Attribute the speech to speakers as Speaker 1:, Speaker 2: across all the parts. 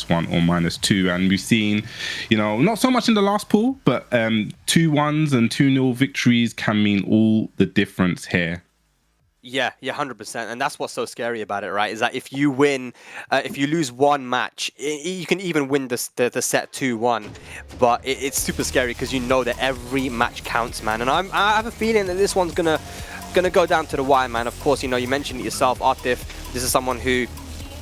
Speaker 1: 1 or -2, and we've seen, not so much in the last pool, but 2-1s and 2-0 victories can mean all the difference here.
Speaker 2: Yeah, 100%, and that's what's so scary about it, right? Is that if you win, if you lose one match, you can even win the set 2-1, but it's super scary because you know that every match counts, man. And I have a feeling that this one's gonna go down to the wire, man. Of course, you mentioned it yourself, Atif. This is someone who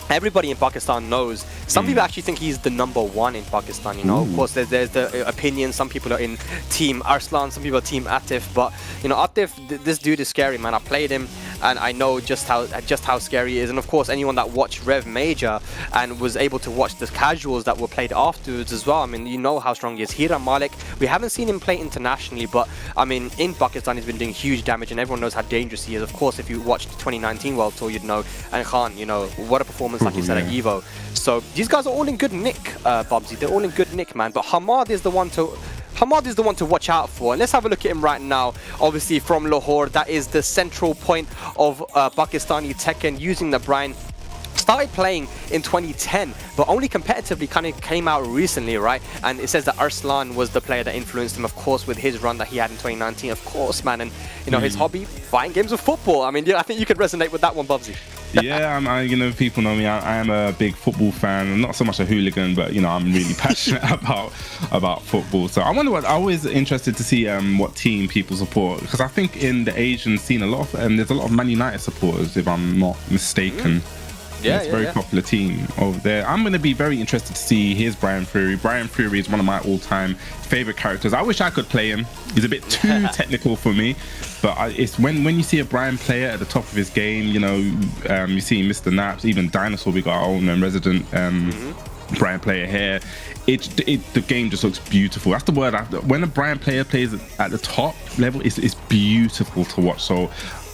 Speaker 2: everybody in Pakistan knows. Some people actually think he's the #1 in Pakistan, Of course, there's the opinion. Some people are in Team Arslan, some people are Team Atif. But, Atif, this dude is scary, man. I played him, and I know just how scary he is. And, of course, anyone that watched Rev Major and was able to watch the casuals that were played afterwards as well, I mean, you know how strong he is. Heera, Malik, we haven't seen him play internationally, but, I mean, in Pakistan, he's been doing huge damage, and everyone knows how dangerous he is. Of course, if you watched the 2019 World Tour, you'd know. And Khan, what a performance, like you said, at Evo. So these guys are all in good nick, Bubsy. They're all in good nick, man. But Hammad is the one to watch out for. And let's have a look at him right now. Obviously from Lahore, that is the central point of Pakistani Tekken, using the Bryan. Started playing in 2010, but only competitively kind of came out recently, right? And it says that Arslan was the player that influenced him, of course, with his run that he had in 2019, of course, man. And, his hobby, buying games of football. I mean, I think you could resonate with that one, Bubsy.
Speaker 1: Yeah, people know me. I am a big football fan. I'm not so much a hooligan, but I'm really passionate about football. So I'm always interested to see what team people support, because I think in the Asian scene, there's a lot of Man United supporters, if I'm not mistaken. Yeah, it's a very popular team over there. I'm going to be very interested to see his Bryan Fury. Bryan Fury is one of my all-time favorite characters. I wish I could play him. He's a bit too technical for me, but it's when you see a Bryan player at the top of his game, you see Mr. Naps, even Dinosaur, we got our own resident Bryan player here. The game just looks beautiful. That's the word. When a Bryan player plays at the top level, it's beautiful to watch. So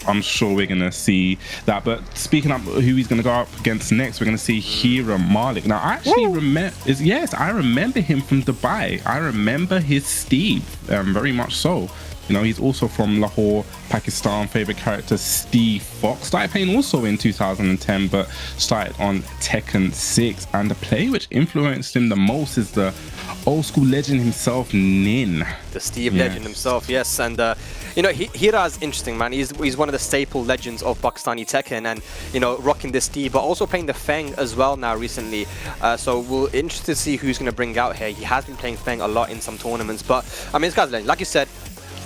Speaker 1: I'm sure we're going to see that. But speaking of who he's going to go up against next, we're going to see Heera Malik. Now, I actually I remember him from Dubai. I remember his Steve, very much so. He's also from Lahore, Pakistan. Favorite character, Steve Fox. Started playing also in 2010, but started on Tekken 6. And the play which influenced him the most is the old school legend himself, Nin.
Speaker 2: The Steve legend himself, yes. And Heera is interesting, man. He's one of the staple legends of Pakistani Tekken, and rocking this Steve, but also playing the Feng as well now recently. So we're interested to see who's going to bring out here. He has been playing Feng a lot in some tournaments, but I mean, this guy's legend. Like you said,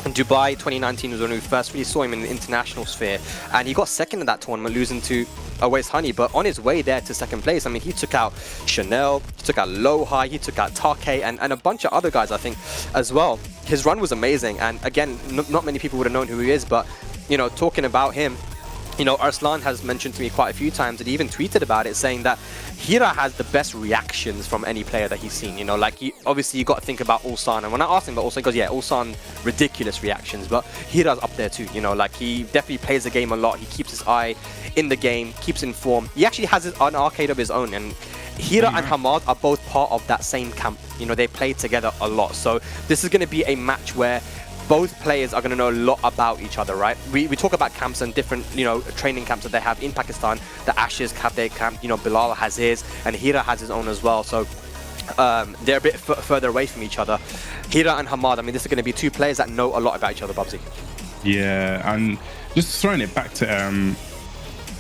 Speaker 2: in Dubai 2019 was when we first really saw him in the international sphere, and he got second in that tournament, losing to Always Honey. But on his way there to second place, I mean, he took out Chanel, he took out Lohai, he took out Take, and a bunch of other guys, I think, as well. His run was amazing, and again, not many people would have known who he is, but talking about him, Arslan has mentioned to me quite a few times, and he even tweeted about it, saying that Heera has the best reactions from any player that he's seen. Obviously you got to think about Ulsan, and when I asked him about Ulsan, he goes, yeah, Ulsan, ridiculous reactions, but Heera's up there too. He definitely plays the game a lot. He keeps his eye in the game, keeps in form. He actually has an arcade of his own, and Heera and Hammad are both part of that same camp. They play together a lot. So this is going to be a match where both players are going to know a lot about each other, right? We talk about camps and different, training camps that they have in Pakistan. The Ashes have their camp, Bilal has his, and Heera has his own as well. So they're a bit further away from each other. Heera and Hammad, I mean, this is going to be two players that know a lot about each other, Bubsy.
Speaker 1: Yeah, and just throwing it back to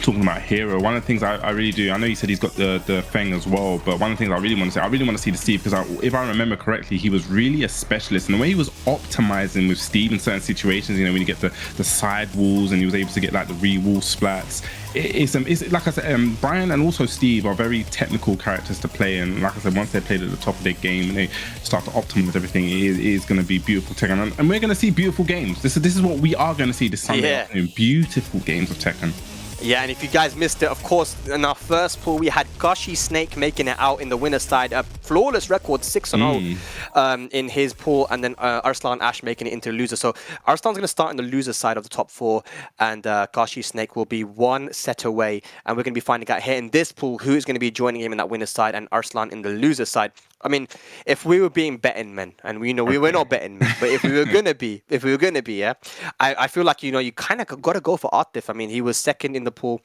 Speaker 1: talking about Heera, one of the things I really do, I know you said he's got the Feng as well, but one of the things I really want to see the Steve, because if I remember correctly, he was really a specialist, and the way he was optimizing with Steve in certain situations, when you get the side walls, and he was able to get like the re-wall splats. It's like I said, Bryan and also Steve are very technical characters to play, and like I said, once they're played at the top of their game and they start to optimize everything, it is going to be beautiful Tekken, and we're going to see beautiful games. This is what we are going to see this Sunday afternoon. Beautiful games of Tekken.
Speaker 2: Yeah, and if you guys missed it, of course, in our first pool, we had Gashi Snake making it out in the winner's side. A flawless record, 6-0 in his pool, and then Arslan Ash making it into the loser. So Arslan's going to start in the loser side of the top 4, and Gashi Snake will be one set away. And we're going to be finding out here in this pool who is going to be joining him in that winner's side, and Arslan in the loser side. I mean, if we were being betting men, and we were not betting men, but if we were gonna be, yeah, I feel like you kind of got to go for Atif. I mean, he was second in the pool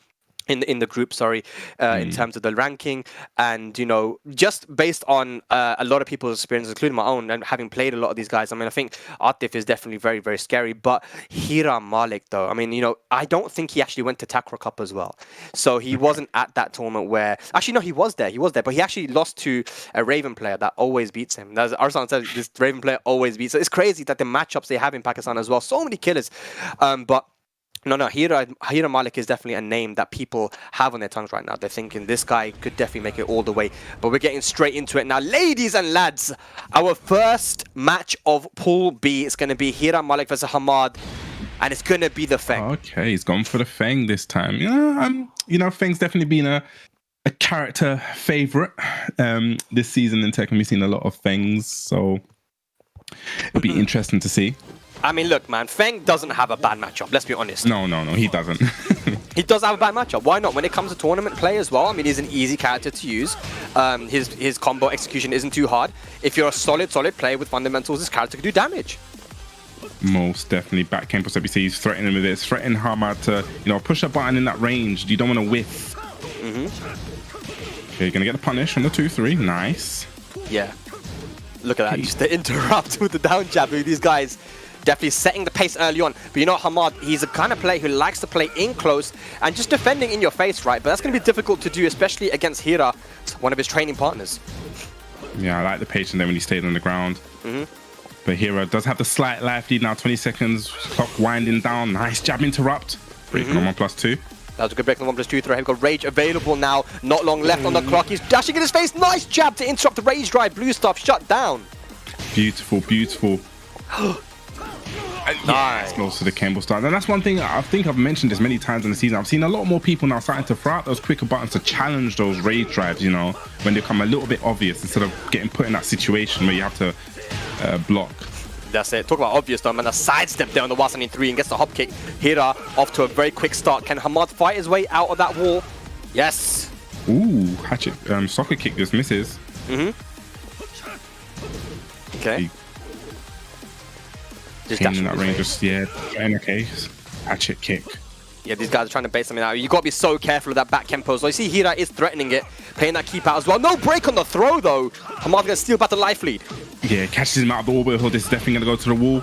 Speaker 2: in the group, sorry, in terms of the ranking. And, you know, just based on a lot of people's experience, including my own, and having played a lot of these guys, I mean, I think Atif is definitely very, very scary. But Heera Malik, though, I mean, you know, I don't think he actually went to TEKKEN Cup as well. So he wasn't at that tournament where... Actually, no, he was there, but he actually lost to a Raven player that always beats him. As Arslan said, this Raven player always beats. So it's crazy that the matchups they have in Pakistan as well, so many killers. But no, Heera Malik is definitely a name that people have on their tongues right now. They're thinking this guy could definitely make it all the way. But we're getting straight into it now. Ladies and lads, our first match of Pool B is going to be Heera Malik versus Hammad. And it's going to be the Feng.
Speaker 1: Okay, he's gone for the Feng this time. You know, Feng's definitely been a character favorite this season in Tekken. We've seen a lot of Fengs, so it'll be interesting to see.
Speaker 2: I mean, look, man, Feng doesn't have a bad matchup. Let's be honest.
Speaker 1: No, he doesn't.
Speaker 2: He does have a bad matchup. Why not? When it comes to tournament play as well, I mean, he's an easy character to use. His combo execution isn't too hard. If you're a solid player with fundamentals, this character can do damage.
Speaker 1: Most definitely. Back camp, so we see he's threatening with this. Threatening Hammad to, you know, push a button in that range. You don't want to whiff. Okay, you're going to get the punish on the 2-3. Nice.
Speaker 2: Yeah. Look at that. Just the interrupt with the down jab. These guys... definitely setting the pace early on. But you know, Hammad, he's a kind of player who likes to play in close and just defending in your face, right? But that's going to be difficult to do, especially against Heera, one of his training partners.
Speaker 1: Yeah, I like the patience there when he stayed on the ground. But Heera does have the slight life lead now, 20 seconds, clock winding down. Nice jab interrupt. Breaking on 1+2.
Speaker 2: That was a good break on the 1+2 throw. We've got Rage available now. Not long left on the clock. He's dashing in his face. Nice jab to interrupt the Rage drive. Blue stuff shut down.
Speaker 1: Beautiful, beautiful. Nice. Close to the Campbell start. And that's one thing, I think I've mentioned this many times in the season. I've seen a lot more people now starting to throw out those quicker buttons to challenge those rage drives, you know, when they become a little bit obvious instead of getting put in that situation where you have to block.
Speaker 2: That's it. Talk about obvious though, man. A sidestep there on the Wasanin 3 and gets the hop kick. Heera off to a very quick start. Can Hammad fight his way out of that wall? Yes.
Speaker 1: Ooh, hatchet soccer kick just misses.
Speaker 2: Okay.
Speaker 1: Just in that range, just, yeah, in a case. Hatchet kick.
Speaker 2: Yeah, these guys are trying to bait something out. You've got to be so careful of that back tempo. So you see Heera is threatening it, playing that keep out as well. No break on the throw, though. Hammad's going to steal back the life lead.
Speaker 1: Yeah, catches him out of the orbital. This is definitely going to go to the wall.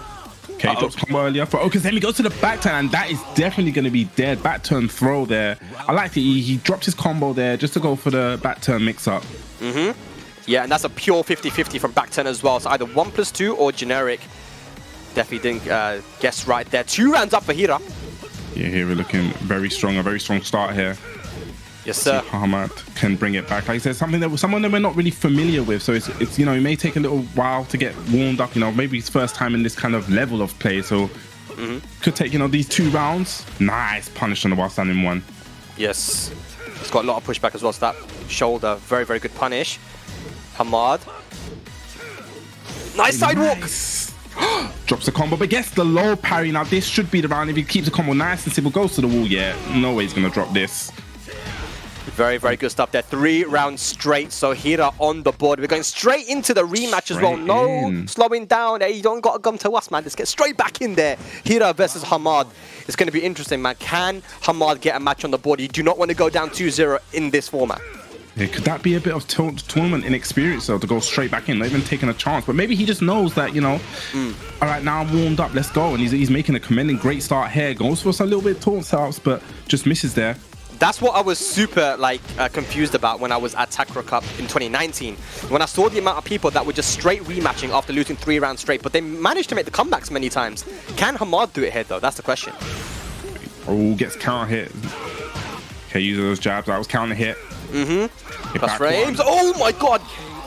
Speaker 1: Okay, drops combo earlier. Because then he goes to the back turn, and that is definitely going to be dead. Back turn throw there. I like it. He dropped his combo there just to go for the back turn mix-up.
Speaker 2: Yeah, and that's a pure 50-50 from back turn as well. So either 1+2 or generic. Definitely didn't guess right there. 2 rounds up for Heera.
Speaker 1: Yeah, Heera looking very strong. A very strong start here.
Speaker 2: Yes, sir.
Speaker 1: Hammad can bring it back. Like I said, someone that we're not really familiar with. So it's you know, it may take a little while to get warmed up. You know, maybe it's first time in this kind of level of play. So could take, you know, these 2 rounds. Nice punish on the while standing 1.
Speaker 2: Yes. It's got a lot of pushback as well. So that shoulder, very, very good punish. Hammad. Nice sidewalk.
Speaker 1: Drops the combo, but gets the low parry. Now this should be the round if he keeps the combo nice and simple. Goes to the wall. Yeah, no way he's gonna drop this.
Speaker 2: Very, very good stuff there. 3 rounds straight. So Heera on the board. We're going straight into the rematch as well. No slowing down. Hey, you don't got to come to us, man. Let's get straight back in there. Heera versus Hammad. It's going to be interesting, man. Can Hammad get a match on the board? You do not want to go down 2-0 in this format.
Speaker 1: Yeah, could that be a bit of tournament inexperience though, to go straight back in, not even taking a chance? But maybe he just knows that, you know, all right, now I'm warmed up, let's go. And he's making a commending great start here. Goes for some little bit of taunt setups, but just misses there.
Speaker 2: That's what I was super confused about when I was at TEKKEN Cup in 2019. When I saw the amount of people that were just straight rematching after losing 3 rounds straight, but they managed to make the comebacks many times. Can Hammad do it here though? That's the question.
Speaker 1: Oh, gets counter hit. Okay, use those jabs. That was counter hit.
Speaker 2: Plus frames. Oh my god!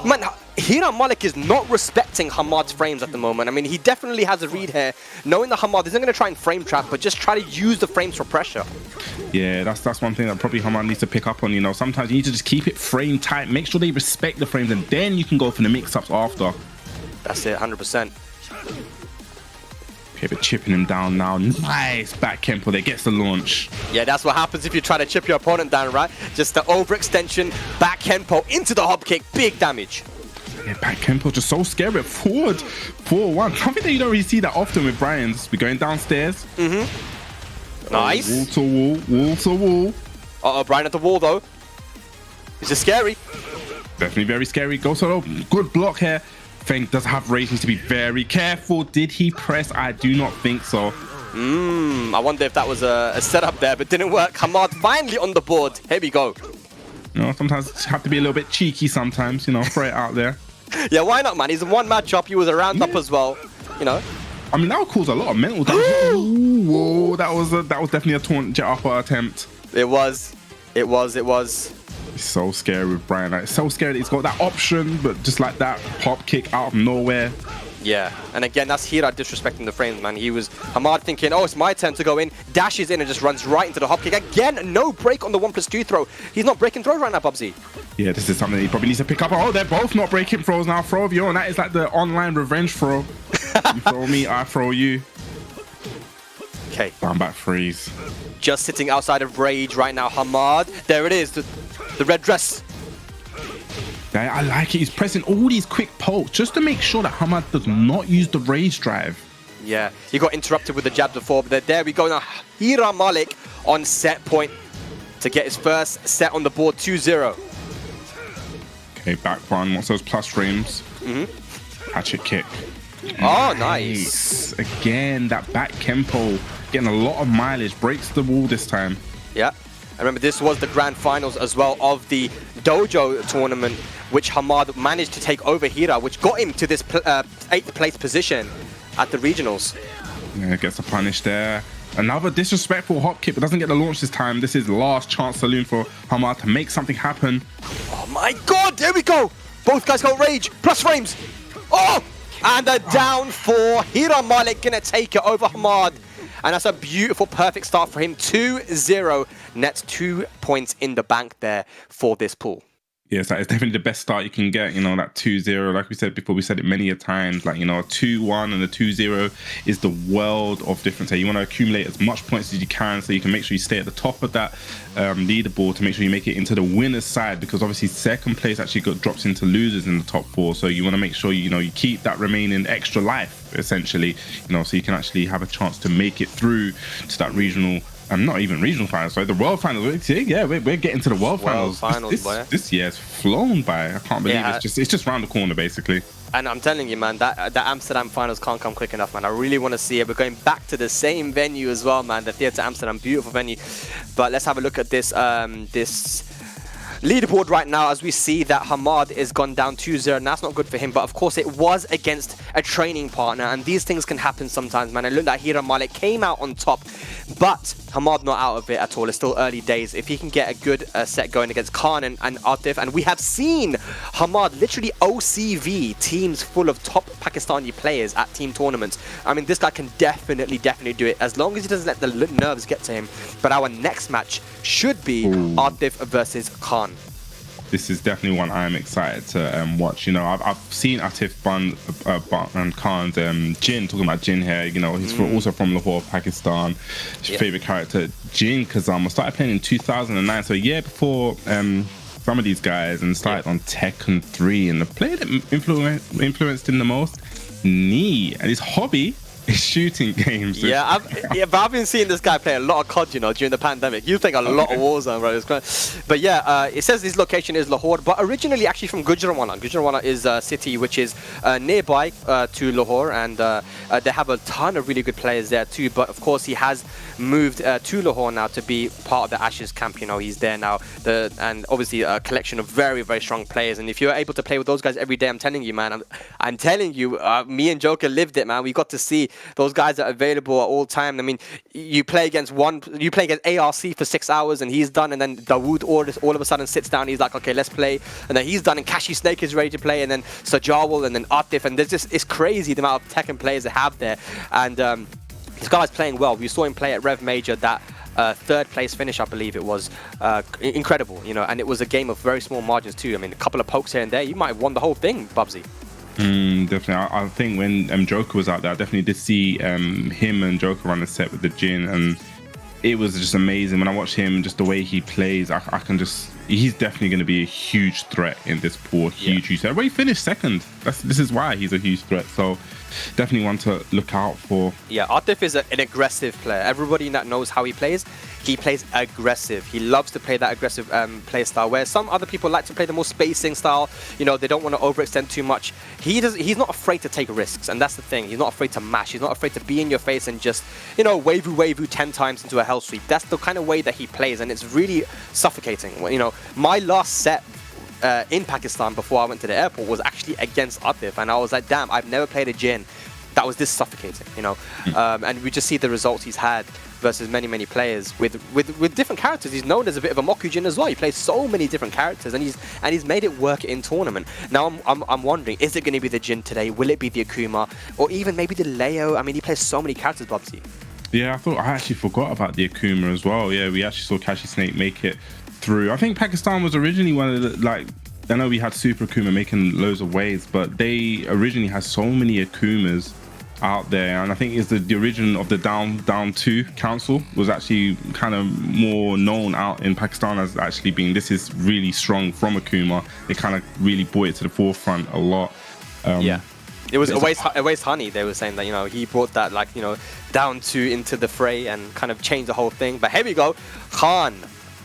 Speaker 2: Man, Heera Malik is not respecting Hammad's frames at the moment. I mean, he definitely has a read here, knowing that Hammad isn't going to try and frame trap, but just try to use the frames for pressure.
Speaker 1: Yeah, that's one thing that probably Hammad needs to pick up on. You know, sometimes you need to just keep it frame tight, make sure they respect the frames, and then you can go for the mix-ups after.
Speaker 2: That's it, 100%.
Speaker 1: Okay, but chipping him down now. Nice back tempo there, gets the launch.
Speaker 2: Yeah, that's what happens if you try to chip your opponent down, right? Just the overextension, back tempo into the hop kick, big damage.
Speaker 1: Yeah, back tempo just so scary. Forward 4-1. Something that you don't really see that often with Bryan. We're going downstairs.
Speaker 2: Nice.
Speaker 1: Wall to wall, wall to wall.
Speaker 2: Uh-oh, Bryan at the wall, though. This is scary.
Speaker 1: Definitely very scary. Go solo. Good block here. Feng does have rage. Needs to be very careful. Did he press? I do not think so.
Speaker 2: I wonder if that was a setup there, but didn't work. Hammad finally on the board. Here we go.
Speaker 1: You know, sometimes you have to be a little bit cheeky sometimes, you know, throw it out there.
Speaker 2: Yeah, why not, man? He's in one matchup. He was a round-up as well, you know.
Speaker 1: I mean, that would cause a lot of mental damage. Ooh, whoa, that was definitely a taunt jet upper attempt.
Speaker 2: It was.
Speaker 1: It's so scary with Bryan. Like, it's so scary that he's got that option, but just like that pop kick out of nowhere.
Speaker 2: Yeah, and again, that's Heera disrespecting the frames, man. He was Hammad thinking, oh, it's my turn to go in, dashes in and just runs right into the hop kick. Again, no break on the 1+2 throw. He's not breaking throw right now, Bubsy.
Speaker 1: Yeah, this is something he probably needs to pick up. Oh, they're both not breaking throws now. Throw of your own. That is like the online revenge throw. You throw me, I throw you.
Speaker 2: Okay.
Speaker 1: Down back freeze.
Speaker 2: Just sitting outside of rage right now, Hammad. There it is, the red dress.
Speaker 1: Yeah, I like it. He's pressing all these quick pokes just to make sure that Hammad does not use the rage drive.
Speaker 2: Yeah, he got interrupted with the jab before, but there we go now. Heera Malik on set point to get his first set on the board, 2-0.
Speaker 1: Okay, back one. What's those plus frames? Hatchet kick.
Speaker 2: Oh, nice.
Speaker 1: Again, that back Kempo getting a lot of mileage. Breaks the wall this time.
Speaker 2: Yeah. I remember this was the grand finals as well of the Dojo tournament, which Hammad managed to take over Heera, which got him to this 8th place position at the regionals.
Speaker 1: Yeah, gets a punish there. Another disrespectful hop kick, but doesn't get the launch this time. This is last chance saloon for Hammad to make something happen.
Speaker 2: Oh my god, there we go. Both guys got rage, plus frames. Oh, and a down for Heera Malik, gonna take it over Hammad. And that's a beautiful, perfect start for him. 2-0, nets 2 points in the bank there for this pool.
Speaker 1: Yes, that is definitely the best start you can get. You know, that 2-0, like we said before, we said it many a times, like, you know, a 2-1 and a 2-0 is the world of difference. You want to accumulate as much points as you can so you can make sure you stay at the top of that leaderboard to make sure you make it into the winner's side, because obviously second place actually drops into losers in the top 4. So you want to make sure, you know, you keep that remaining extra life, essentially, you know, so you can actually have a chance to make it through to that regional. Not even regional finals, sorry, the world finals. Yeah, we're getting to the world finals. This year's flown by. I can't believe it's just round the corner, basically.
Speaker 2: And I'm telling you, man, that Amsterdam finals can't come quick enough, man. I really want to see it. We're going back to the same venue as well, man. The Theatre Amsterdam, beautiful venue. But let's have a look at this this leaderboard right now, as we see that Hammad is gone down 2-0, and that's not good for him. But of course, it was against a training partner, and these things can happen sometimes, man. It looked like Heera Malik came out on top, but Hammad not out of it at all. It's still early days. If he can get a good set going against Khan and Atif, and we have seen Hammad literally OCV teams full of top Pakistani players at team tournaments. I mean, this guy can definitely do it as long as he doesn't let the nerves get to him. But our next match should be Atif versus Khan.
Speaker 1: This is definitely one I'm excited to watch. You know, I've seen Atif and Khan's Jin, talking about Jin here. You know, he's also from Lahore, Pakistan. His favorite character, Jin Kazama, started playing in 2009, so a year before some of these guys, and started on Tekken 3. And the player that influenced him the most, Nee, and his hobby is shooting games.
Speaker 2: Yeah, but I've been seeing this guy play a lot of COD, you know, during the pandemic. You think a lot of Warzone, bro. It's great. But yeah, it says his location is Lahore, but originally actually from Gujranwala. Gujranwala is a city which is nearby to Lahore, and they have a ton of really good players there too. But of course, he has moved to Lahore now to be part of the Ashes camp. You know, he's there now, and obviously a collection of very, very strong players. And if you're able to play with those guys every day, I'm telling you, man, I'm telling you, me and Joker lived it, man. We got to see those guys are available at all time. I mean, you play against ARC for 6 hours and he's done, and then Dawood all of a sudden sits down. He's like, okay, let's play, and then he's done, and Kashi Snake is ready to play, and then Sajawal, and then Atif, and there's just, it's crazy the amount of Tekken players they have there. And this guy's playing well. We saw him play at Rev Major, that third place finish, I believe it was. Incredible, you know, and it was a game of very small margins too. I mean, a couple of pokes here and there, you might have won the whole thing, Bubsy.
Speaker 1: Definitely. I think when Joker was out there, I definitely did see him and Joker on the set with the Jin, and it was just amazing. When I watch him, just the way he plays, I can just, he's definitely going to be a huge threat in this pool. Huge. Well, he finished second. This is why he's a huge threat. So definitely one to look out for.
Speaker 2: Yeah, Atif is an aggressive player. Everybody that knows how he plays, he plays aggressive. He loves to play that aggressive play style, where some other people like to play the more spacing style. You know, they don't want to overextend too much. He's not afraid to take risks, and that's the thing. He's not afraid to mash. He's not afraid to be in your face and just, you know, wavoo 10 times into a hell sweep. That's the kind of way that he plays, and it's really suffocating. You know, my last set in Pakistan before I went to the airport was actually against Atif, and I was like, damn, I've never played a Jin that was this suffocating, you know. And we just see the results he's had versus many players with different characters. He's known as a bit of a Moku Jin as well. He plays so many different characters, and he's made it work in tournament. Now I'm wondering, is it going to be the Jin today? Will it be the Akuma, or even maybe the Leo? I mean, he plays so many characters, Bubsy.
Speaker 1: Yeah, I actually forgot about the Akuma as well. Yeah, we actually saw Kashi Snake make it through. I think Pakistan was originally one of the, like, I know we had Super Akuma making loads of waves, but they originally had so many Akumas out there, and I think it's the origin of the down 2 council was actually kind of more known out in Pakistan as actually being, this is really strong from Akuma. It kind of really brought it to the forefront a lot.
Speaker 2: Yeah, it was Awais Honey. They were saying that, you know, he brought that, like, you know, down 2 into the fray and kind of changed the whole thing. But here we go, Khan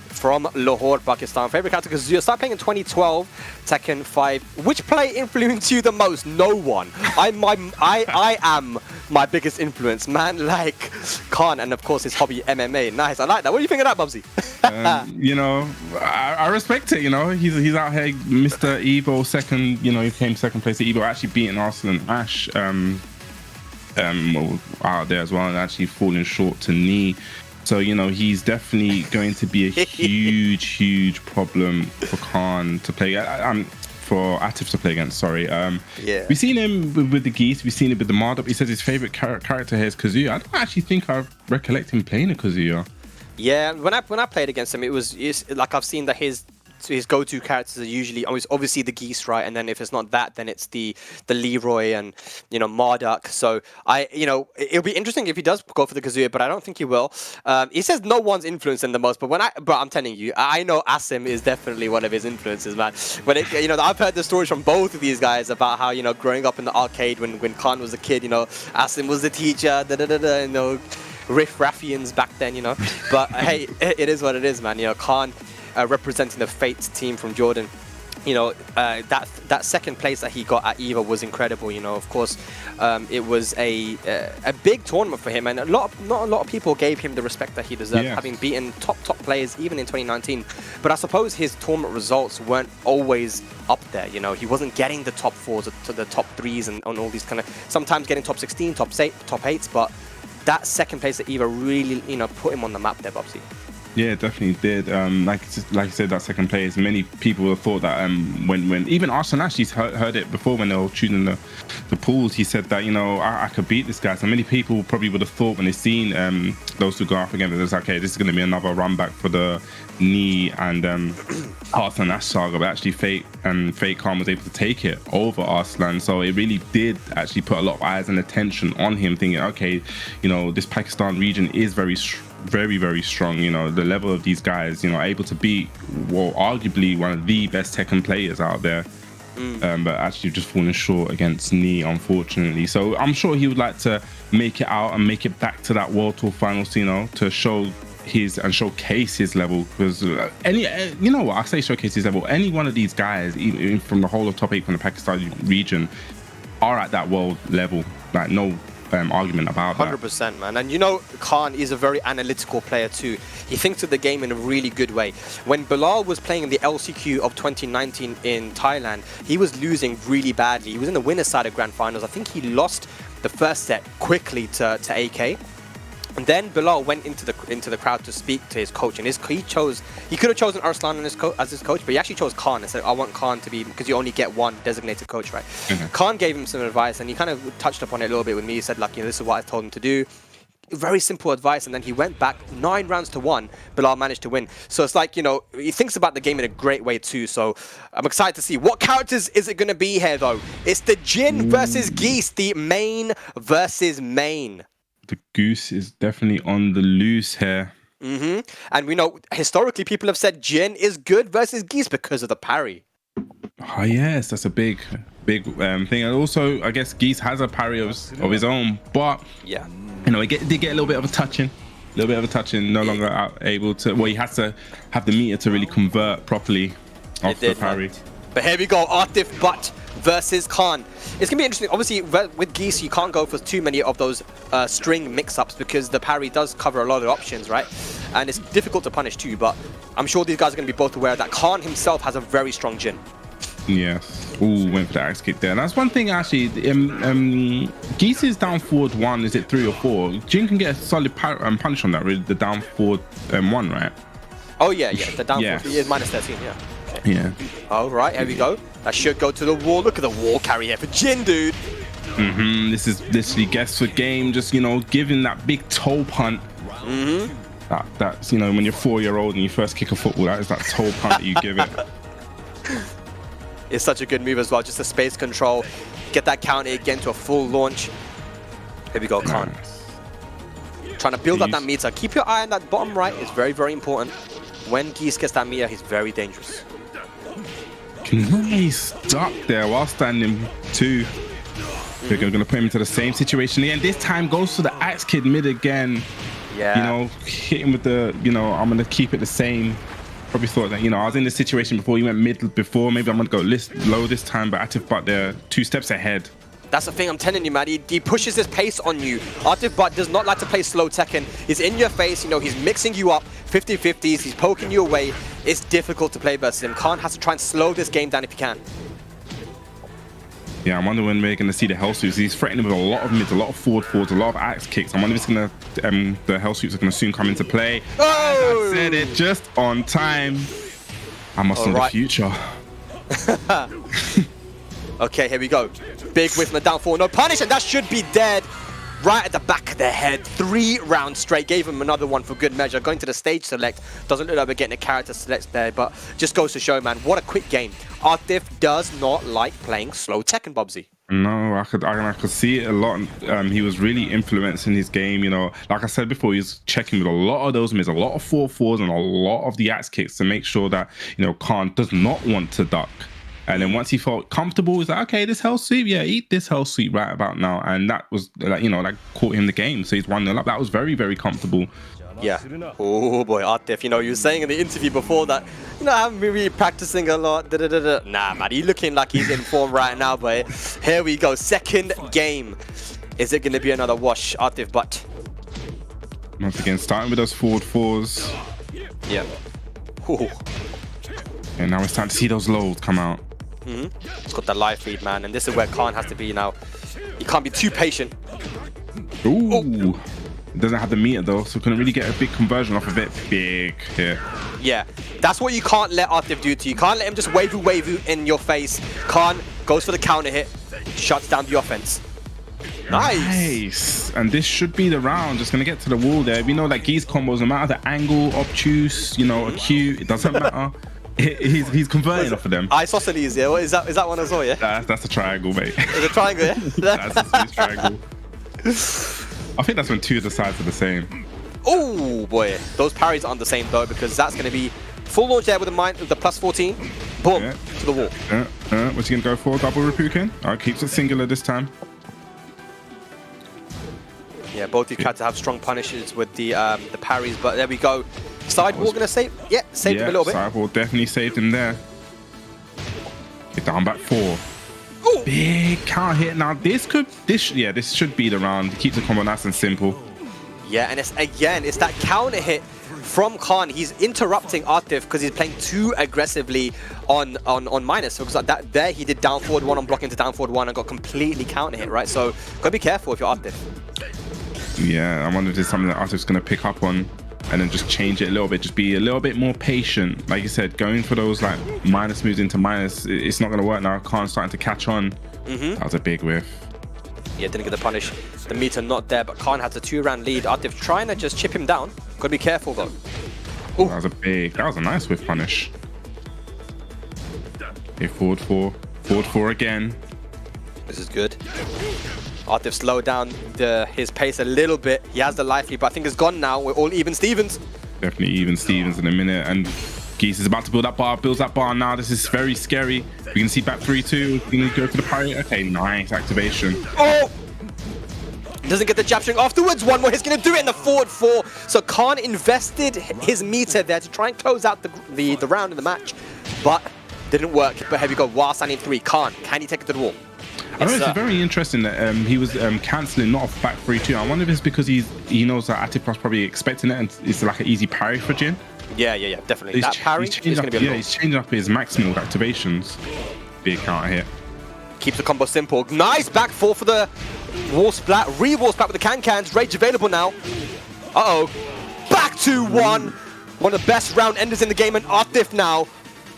Speaker 2: from Lahore, Pakistan. Favorite character? Because you started playing in 2012, Tekken 5. Which play influenced you the most? No one. I am my biggest influence, man. Like Khan, and of course his hobby MMA. Nice, I like that. What do you think of that, Bubsy?
Speaker 1: You know, I respect it. You know, he's out here, Mr. Evo, second. You know, he came second place at Evo, actually beating Arsenal and Ash out there as well, and actually falling short to knee. So, you know, he's definitely going to be a huge problem for Khan to play, for Atif to play against, sorry.
Speaker 2: Yeah.
Speaker 1: We've seen him with the Geese, we've seen it with the Marduk. He says his favorite character here is Kazuya. I don't actually think I recollect him playing a Kazuya.
Speaker 2: Yeah, when I played against him, it's like I've seen that his go-to characters are usually obviously the Geese, right? And then if it's not that, then it's the Leroy and, you know, Marduk. So you know, it'll be interesting if he does go for the Kazuya, but I don't think he will. He says no one's influenced him the most, but I'm telling you, I know Asim is definitely one of his influences, man. But you know, I've heard the stories from both of these guys about how, you know, growing up in the arcade when Khan was a kid, you know, Asim was the teacher, you know, Riff Raffians back then, you know. But hey, it is what it is, man. You know, Khan representing the Fates team from Jordan. You know, that second place that he got at EVA was incredible. You know, of course, it was a big tournament for him, and not a lot of people gave him the respect that he deserved, having beaten top players even in 2019. But I suppose his tournament results weren't always up there. You know, he wasn't getting the top 4s to the top 3s and all these kind of, sometimes getting top 16, top 8s. But that second place at EVA really, you know, put him on the map there, Bubsy.
Speaker 1: Yeah, definitely did. Like you said, that second place, many people have thought that when even Arsenal actually heard it before when they were choosing the pools, he said that, you know, I could beat this guy. So many people probably would have thought when they seen those two go off again, it was like, okay, this is going to be another run back for the knee and Arsenal and Ash saga. But actually Fate Khan was able to take it over Arslan. So it really did actually put a lot of eyes and attention on him, thinking, okay, you know, this Pakistan region is very strong. You know, the level of these guys, you know, able to beat, well, arguably one of the best Tekken players out there, but actually just falling short against knee, unfortunately. So I'm sure he would like to make it out and make it back to that World Tour finals, you know, to show showcase his level. Because you know what, I say showcase his level, any one of these guys, even from the whole of top 8 from the Pakistan region, are at that world level, like no argument about that.
Speaker 2: 100%, man. And you know, Khan is a very analytical player too. He thinks of the game in a really good way. When Bilal was playing in the LCQ of 2019 in Thailand, he was losing really badly. He was in the winner's side of Grand Finals. I think he lost the first set quickly to AK. And then Bilal went into the crowd to speak to his coach, and he could have chosen Arslan as his coach, but he actually chose Khan and said, I want Khan to be, because you only get one designated coach, right? Khan gave him some advice, and he kind of touched upon it a little bit with me. He said, like, you know, this is what I told him to do. Very simple advice, and then he went back 9 rounds to 1. Bilal managed to win. So it's like, you know, he thinks about the game in a great way too. So I'm excited to see what characters is it going to be here, though. It's the Jin versus Geese, the main versus main.
Speaker 1: The Goose is definitely on the loose here.
Speaker 2: And we know historically people have said Jin is good versus Geese because of the parry.
Speaker 1: Oh yes, that's a big thing. And also, I guess Geese has a parry of his own, but
Speaker 2: yeah,
Speaker 1: you know, it did get a little bit of a touching little bit of a touching, no longer able to. Well, he has to have the meter to really convert properly off the parry.
Speaker 2: Man. But here we go, Atif Butt versus Khan. It's gonna be interesting. Obviously, with Geese, you can't go for too many of those string mix-ups because the parry does cover a lot of options, right? And it's difficult to punish too. But I'm sure these guys are gonna be both aware that Khan himself has a very strong Jin.
Speaker 1: Yeah. Ooh, went for the axe kick there. And that's one thing actually. Geese is down forward 1. Is it 3 or 4? Jin can get a solid punish on that with the down forward 1, right?
Speaker 2: Oh yeah, the down forward is minus 13. Yeah. Okay.
Speaker 1: Yeah.
Speaker 2: All right, here we go. That should go to the wall. Look at the wall carry here for Jin, dude.
Speaker 1: This is literally guess for game. Just giving that big toe punt. That's when you're 4-year-old and you first kick a football. That is that toe punt that you give it.
Speaker 2: It's such a good move as well. Just the space control. Get that counter again to a full launch. Here we go, Khan. Trying to build up that meter. Keep your eye on that bottom right. It's very, very important. When Geese gets that meter, he's very dangerous.
Speaker 1: Nice duck there while standing 2. They're going to put him into the same situation again. This time goes to the axe kid mid again.
Speaker 2: Yeah.
Speaker 1: Hit him with the, I'm going to keep it the same. Probably thought that, I was in this situation before. You went mid before. Maybe I'm going to go low this time. But Atif Butt there, 2 steps ahead. That's
Speaker 2: the thing I'm telling you, man. He pushes his pace on you. Atif Butt does not like to play slow Tekken. He's in your face. He's mixing you up 50-50s. He's poking you away. It's difficult to play versus him. Khan has to try and slow this game down if he can.
Speaker 1: Yeah, I wonder when we're going to see the hell sweeps. He's threatening with a lot of mids, a lot of forward forwards, a lot of axe kicks. I wonder if it's going to, the hell sweeps are going to soon come into play.
Speaker 2: Oh!
Speaker 1: I said it just on time. I must know the future.
Speaker 2: Okay, here we go. Big whiff on the down forward. No punish, and that should be dead. Right at the back of their head. 3 rounds straight. Gave him another one for good measure. Going to the stage select. Doesn't look like we're getting a character select there, but just goes to show, man, what a quick game. Atif does not like playing slow Tekken, Bubsy.
Speaker 1: No, I could see it a lot. He was really influencing his game. Like I said before, he was checking with a lot of those mids, a lot of 4-4s, and a lot of the axe kicks to make sure that Khan does not want to duck. And then once he felt comfortable, he's like, okay, this hell sweep, yeah, eat this hell sweep right about now. And that was that caught him the game. So he's 1-0 up. That was very, very comfortable.
Speaker 2: Yeah. Oh boy, Atif, you were saying in the interview before that, I haven't been really practicing a lot. Nah, man, he's looking like he's in form right now, but here we go. Second game. Is it going to be another wash, Atif Butt?
Speaker 1: Once again, starting with those forward 4s.
Speaker 2: Yeah. Ooh.
Speaker 1: And now it's time to see those lows come out.
Speaker 2: It's got the live feed, man, and this is where Khan has to be now. He can't be too patient.
Speaker 1: Ooh. It doesn't have the meter though, so couldn't really get a big conversion off of it. Big here.
Speaker 2: Yeah, that's what you can't let Atif do to you. You can't let him just wave you in your face. Khan goes for the counter hit, shuts down the offense. Nice.
Speaker 1: And this should be the round. Just gonna get to the wall there. We know that Geese combos, no matter the angle, obtuse, acute, it doesn't matter. He's converting off of them.
Speaker 2: Isosceles, yeah. What is that one as well, yeah?
Speaker 1: That's a triangle, mate.
Speaker 2: It's a triangle, yeah?
Speaker 1: That's a triangle. I think that's when 2 of the sides are the same.
Speaker 2: Oh boy, those parries aren't the same though, because that's going to be full launch there with the plus 14. Boom, to the wall.
Speaker 1: What's he going to go for? Double Reppuken? Alright, keeps it singular this time.
Speaker 2: Yeah, both you tried to have strong punishes with the parries, but there we go. Sidewall going to save? Yeah, saved him a little bit.
Speaker 1: Sidewall definitely saved him there. Get down back 4.
Speaker 2: Ooh.
Speaker 1: Big counter hit. Now this should be the round. Keeps the combo nice and simple.
Speaker 2: Yeah, and it's that counter hit from Khan. He's interrupting Atif because he's playing too aggressively on minus. So because there he did down forward 1 on blocking to down forward 1 and got completely counter hit, right? So gotta be careful if you're Atif.
Speaker 1: Yeah, I wonder if there's something that Atif's gonna pick up on and then just change it a little bit. Just be a little bit more patient. Like you said, going for those like minus moves into minus, it's not gonna work now. Khan's starting to catch on. That was a big whiff.
Speaker 2: Yeah, didn't get the punish. The meter not there, but Khan has a 2-round lead. Atif trying to just chip him down. Gotta be careful though.
Speaker 1: Ooh. That was a nice whiff punish. Okay, forward 4 again.
Speaker 2: This is good. Atif slowed down his pace a little bit. He has the life lead, but I think it's gone now. We're all even Stevens.
Speaker 1: Definitely even Stevens in a minute. And Geese is about to build that bar, builds that bar now. This is very scary. We can see back 3-2. We can go to the parry. Okay, nice activation.
Speaker 2: Oh! Doesn't get the jab string afterwards. One more, he's going to do it in the forward 4. So Khan invested his meter there to try and close out the round in the match, but didn't work. But here we go, while standing 3, Khan, can he take it to the wall?
Speaker 1: I know it's very interesting that he was cancelling not off back 3-2. I wonder if it's because he knows that Atif was probably expecting it and it's like an easy parry for Jin.
Speaker 2: Yeah, definitely. That parry is going to be a lot.
Speaker 1: He's changing up his maximal activations. Big counter hit.
Speaker 2: Keeps the combo simple. Nice back 4 for the wall splat. Re-wall splat with the can-cans. Rage available now. Uh-oh. Back 2-1. One of the best round enders in the game. And Atif now,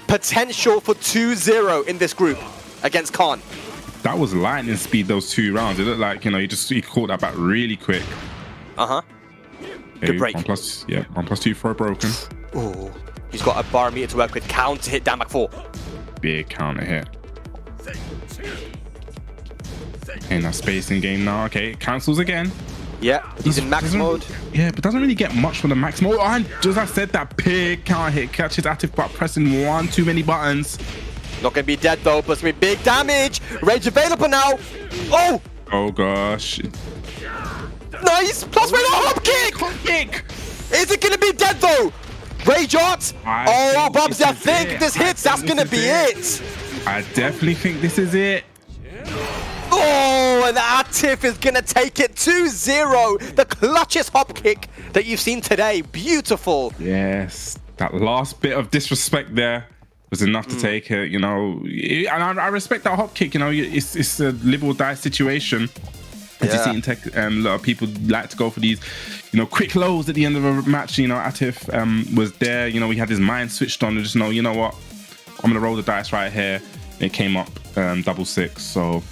Speaker 2: potential for 2-0 in this group against Khan.
Speaker 1: That was lightning speed, those 2 rounds. It looked like, he caught that back really quick.
Speaker 2: Uh-huh.
Speaker 1: Okay,
Speaker 2: good break.
Speaker 1: 1+2 for a broken.
Speaker 2: Ooh. He's got a bar meter to work with. Counter hit down back 4.
Speaker 1: Big counter hit. In that spacing game now. Okay, cancels again.
Speaker 2: Yeah, he's in max mode.
Speaker 1: Yeah, but doesn't really get much from the max mode. Oh, and just I said, that big counter hit catches Atif by pressing 1 too many buttons.
Speaker 2: Not gonna be dead though, but it's gonna be big damage. Rage available now. Oh!
Speaker 1: Oh gosh.
Speaker 2: Nice! Plus with a hop kick!
Speaker 1: Hop kick!
Speaker 2: Is it gonna be dead though? Rage art! Oh, Bubsy, I think this hits. That's gonna be it.
Speaker 1: I definitely think this is it.
Speaker 2: Oh, and Atif is gonna take it 2-0. The clutchest hop kick that you've seen today. Beautiful.
Speaker 1: Yes, that last bit of disrespect there was enough to take it, and I respect that hop kick. It's a live or die situation. As you see in Tech, a lot of people like to go for these, quick lows at the end of a match. Atif was there. We had his mind switched on and just know, you know what, I'm gonna roll the dice right here. It came up 6-6. So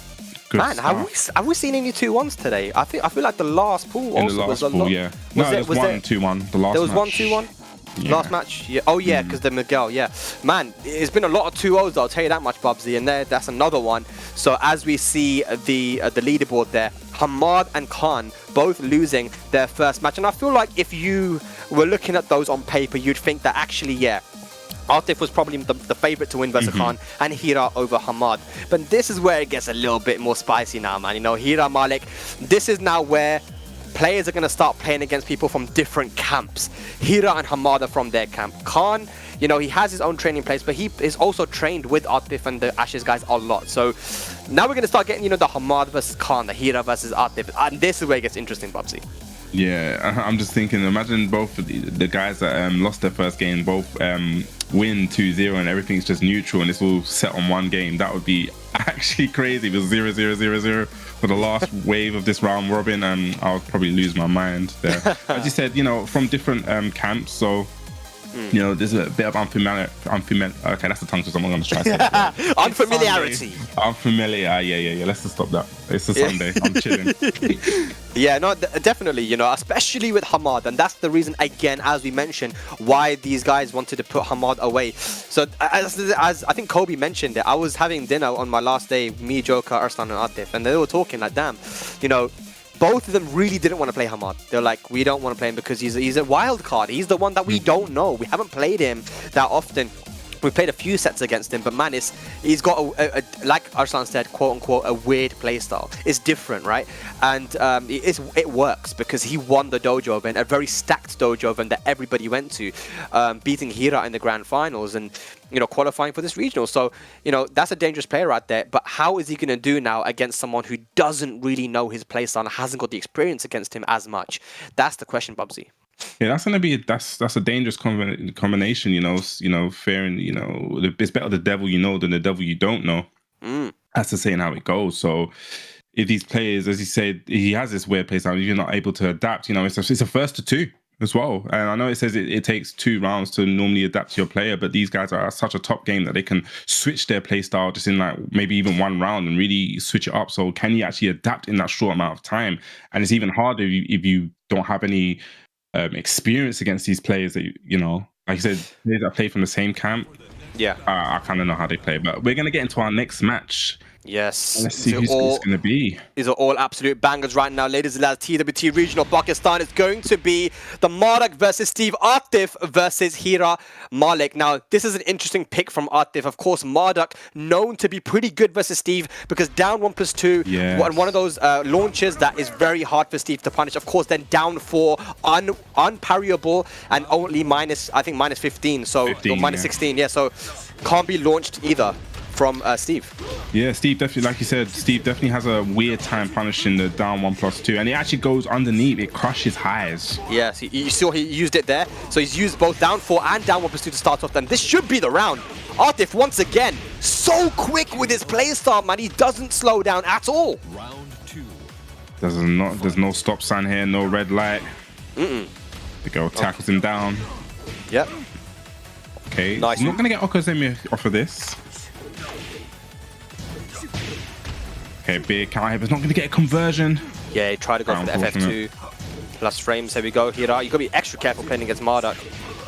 Speaker 1: good. Man,
Speaker 2: have we seen any 2-1s today? I feel like the last pool also was a lot.
Speaker 1: Yeah. No, it was 1-2-1. The last.
Speaker 2: There was
Speaker 1: match.
Speaker 2: 1-2-1.
Speaker 1: Yeah.
Speaker 2: Last match, yeah. Oh yeah, because the Miguel, yeah. Man, it's been a lot of 2-0s, I'll tell you that much, Bubsy, and that's another one. So as we see the leaderboard there, Hammad and Khan both losing their first match, and I feel like if you were looking at those on paper, you'd think that actually, yeah, Atif was probably the favorite to win versus Khan, and Heera over Hammad. But this is where it gets a little bit more spicy now, man. Heera, Malik, this is now where players are going to start playing against people from different camps. Heera and Hammad are from their camp. Khan, he has his own training place, but he is also trained with Atif and the Ashes guys a lot. So now we're going to start getting, the Hammad versus Khan, the Heera versus Atif. And this is where it gets interesting, Bubsy.
Speaker 1: Yeah, I'm just thinking, imagine both of the guys that lost their first game, both win 2-0 and everything's just neutral and it's all set on one game. That would be actually crazy. If it was 0-0-0-0 for the last wave of this round robin, I would probably lose my mind there. As you said, from different camps, so there's a bit of unfamiliar. Okay, that's the tongue twister. I'm going to try to say it.
Speaker 2: Unfamiliarity.
Speaker 1: Unfamiliar. Yeah. Let's just stop that. It's a Sunday. I'm chilling.
Speaker 2: Yeah, no, definitely. Especially with Hammad, and that's the reason again, as we mentioned, why these guys wanted to put Hammad away. So as I think Kobe mentioned it, I was having dinner on my last day, me, Joker, Arslan, and Atif, and they were talking like, damn, both of them really didn't want to play Hammad. They're like, we don't want to play him because he's a wild card. He's the one that we don't know. We haven't played him that often. We've played a few sets against him, but man, he's got like Arslan said, quote unquote, a weird playstyle. It's different, right? And it works because he won the dojo event, a very stacked dojo event that everybody went to, beating Heera in the grand finals and qualifying for this regional. So that's a dangerous player right there. But how is he going to do now against someone who doesn't really know his playstyle and hasn't got the experience against him as much? That's the question, Bubsy.
Speaker 1: Yeah, that's gonna be that's a dangerous combination. Fair and it's better the devil you know than the devil you don't know. That's the saying how it goes. So if these players, as you said, he has this weird play style, you're not able to adapt. It's a first to 2 as well. And I know it says it takes 2 rounds to normally adapt to your player, but these guys are such a top game that they can switch their play style just in like maybe even 1 round and really switch it up. So can you actually adapt in that short amount of time? And it's even harder if you don't have any experience against these players that like I said, players that play from the same camp.
Speaker 2: Yeah,
Speaker 1: I kind of know how they play. But we're gonna get into our next match
Speaker 2: Yes.
Speaker 1: Let's see who's it's going to be.
Speaker 2: These are all absolute bangers right now, ladies and lads. TWT Regional Pakistan is going to be the Marduk versus Steve, Atif versus Heera, Malik. Now, this is an interesting pick from Atif. Of course, Marduk known to be pretty good versus Steve because down 1+2, one of those launches that is very hard for Steve to punish. Of course, then down 4, unparryable, and only minus, I think, minus 15, so
Speaker 1: 15,
Speaker 2: minus 16, yeah, so can't be launched either from Steve.
Speaker 1: Yeah, Steve definitely, like you said, Steve definitely has a weird time punishing the down 1+2, and it actually goes underneath. It crushes highs.
Speaker 2: Yes, you saw he used it there. So he's used both down 4 and down 1+2 to start off. Then this should be the round. Atif once again so quick with his play style, man. He doesn't slow down at all.
Speaker 3: Round 2.
Speaker 1: There's no stop sign here, no red light. The girl tackles him down.
Speaker 2: Yep.
Speaker 1: Okay,
Speaker 2: Nice.
Speaker 1: He's not gonna get Okozemi off of this. Okay, big counter hit, but it's not going to get a conversion.
Speaker 2: Yeah, he tried to go for the FF2 plus frames. Here we go, Heera. You got to be extra careful playing against Marduk.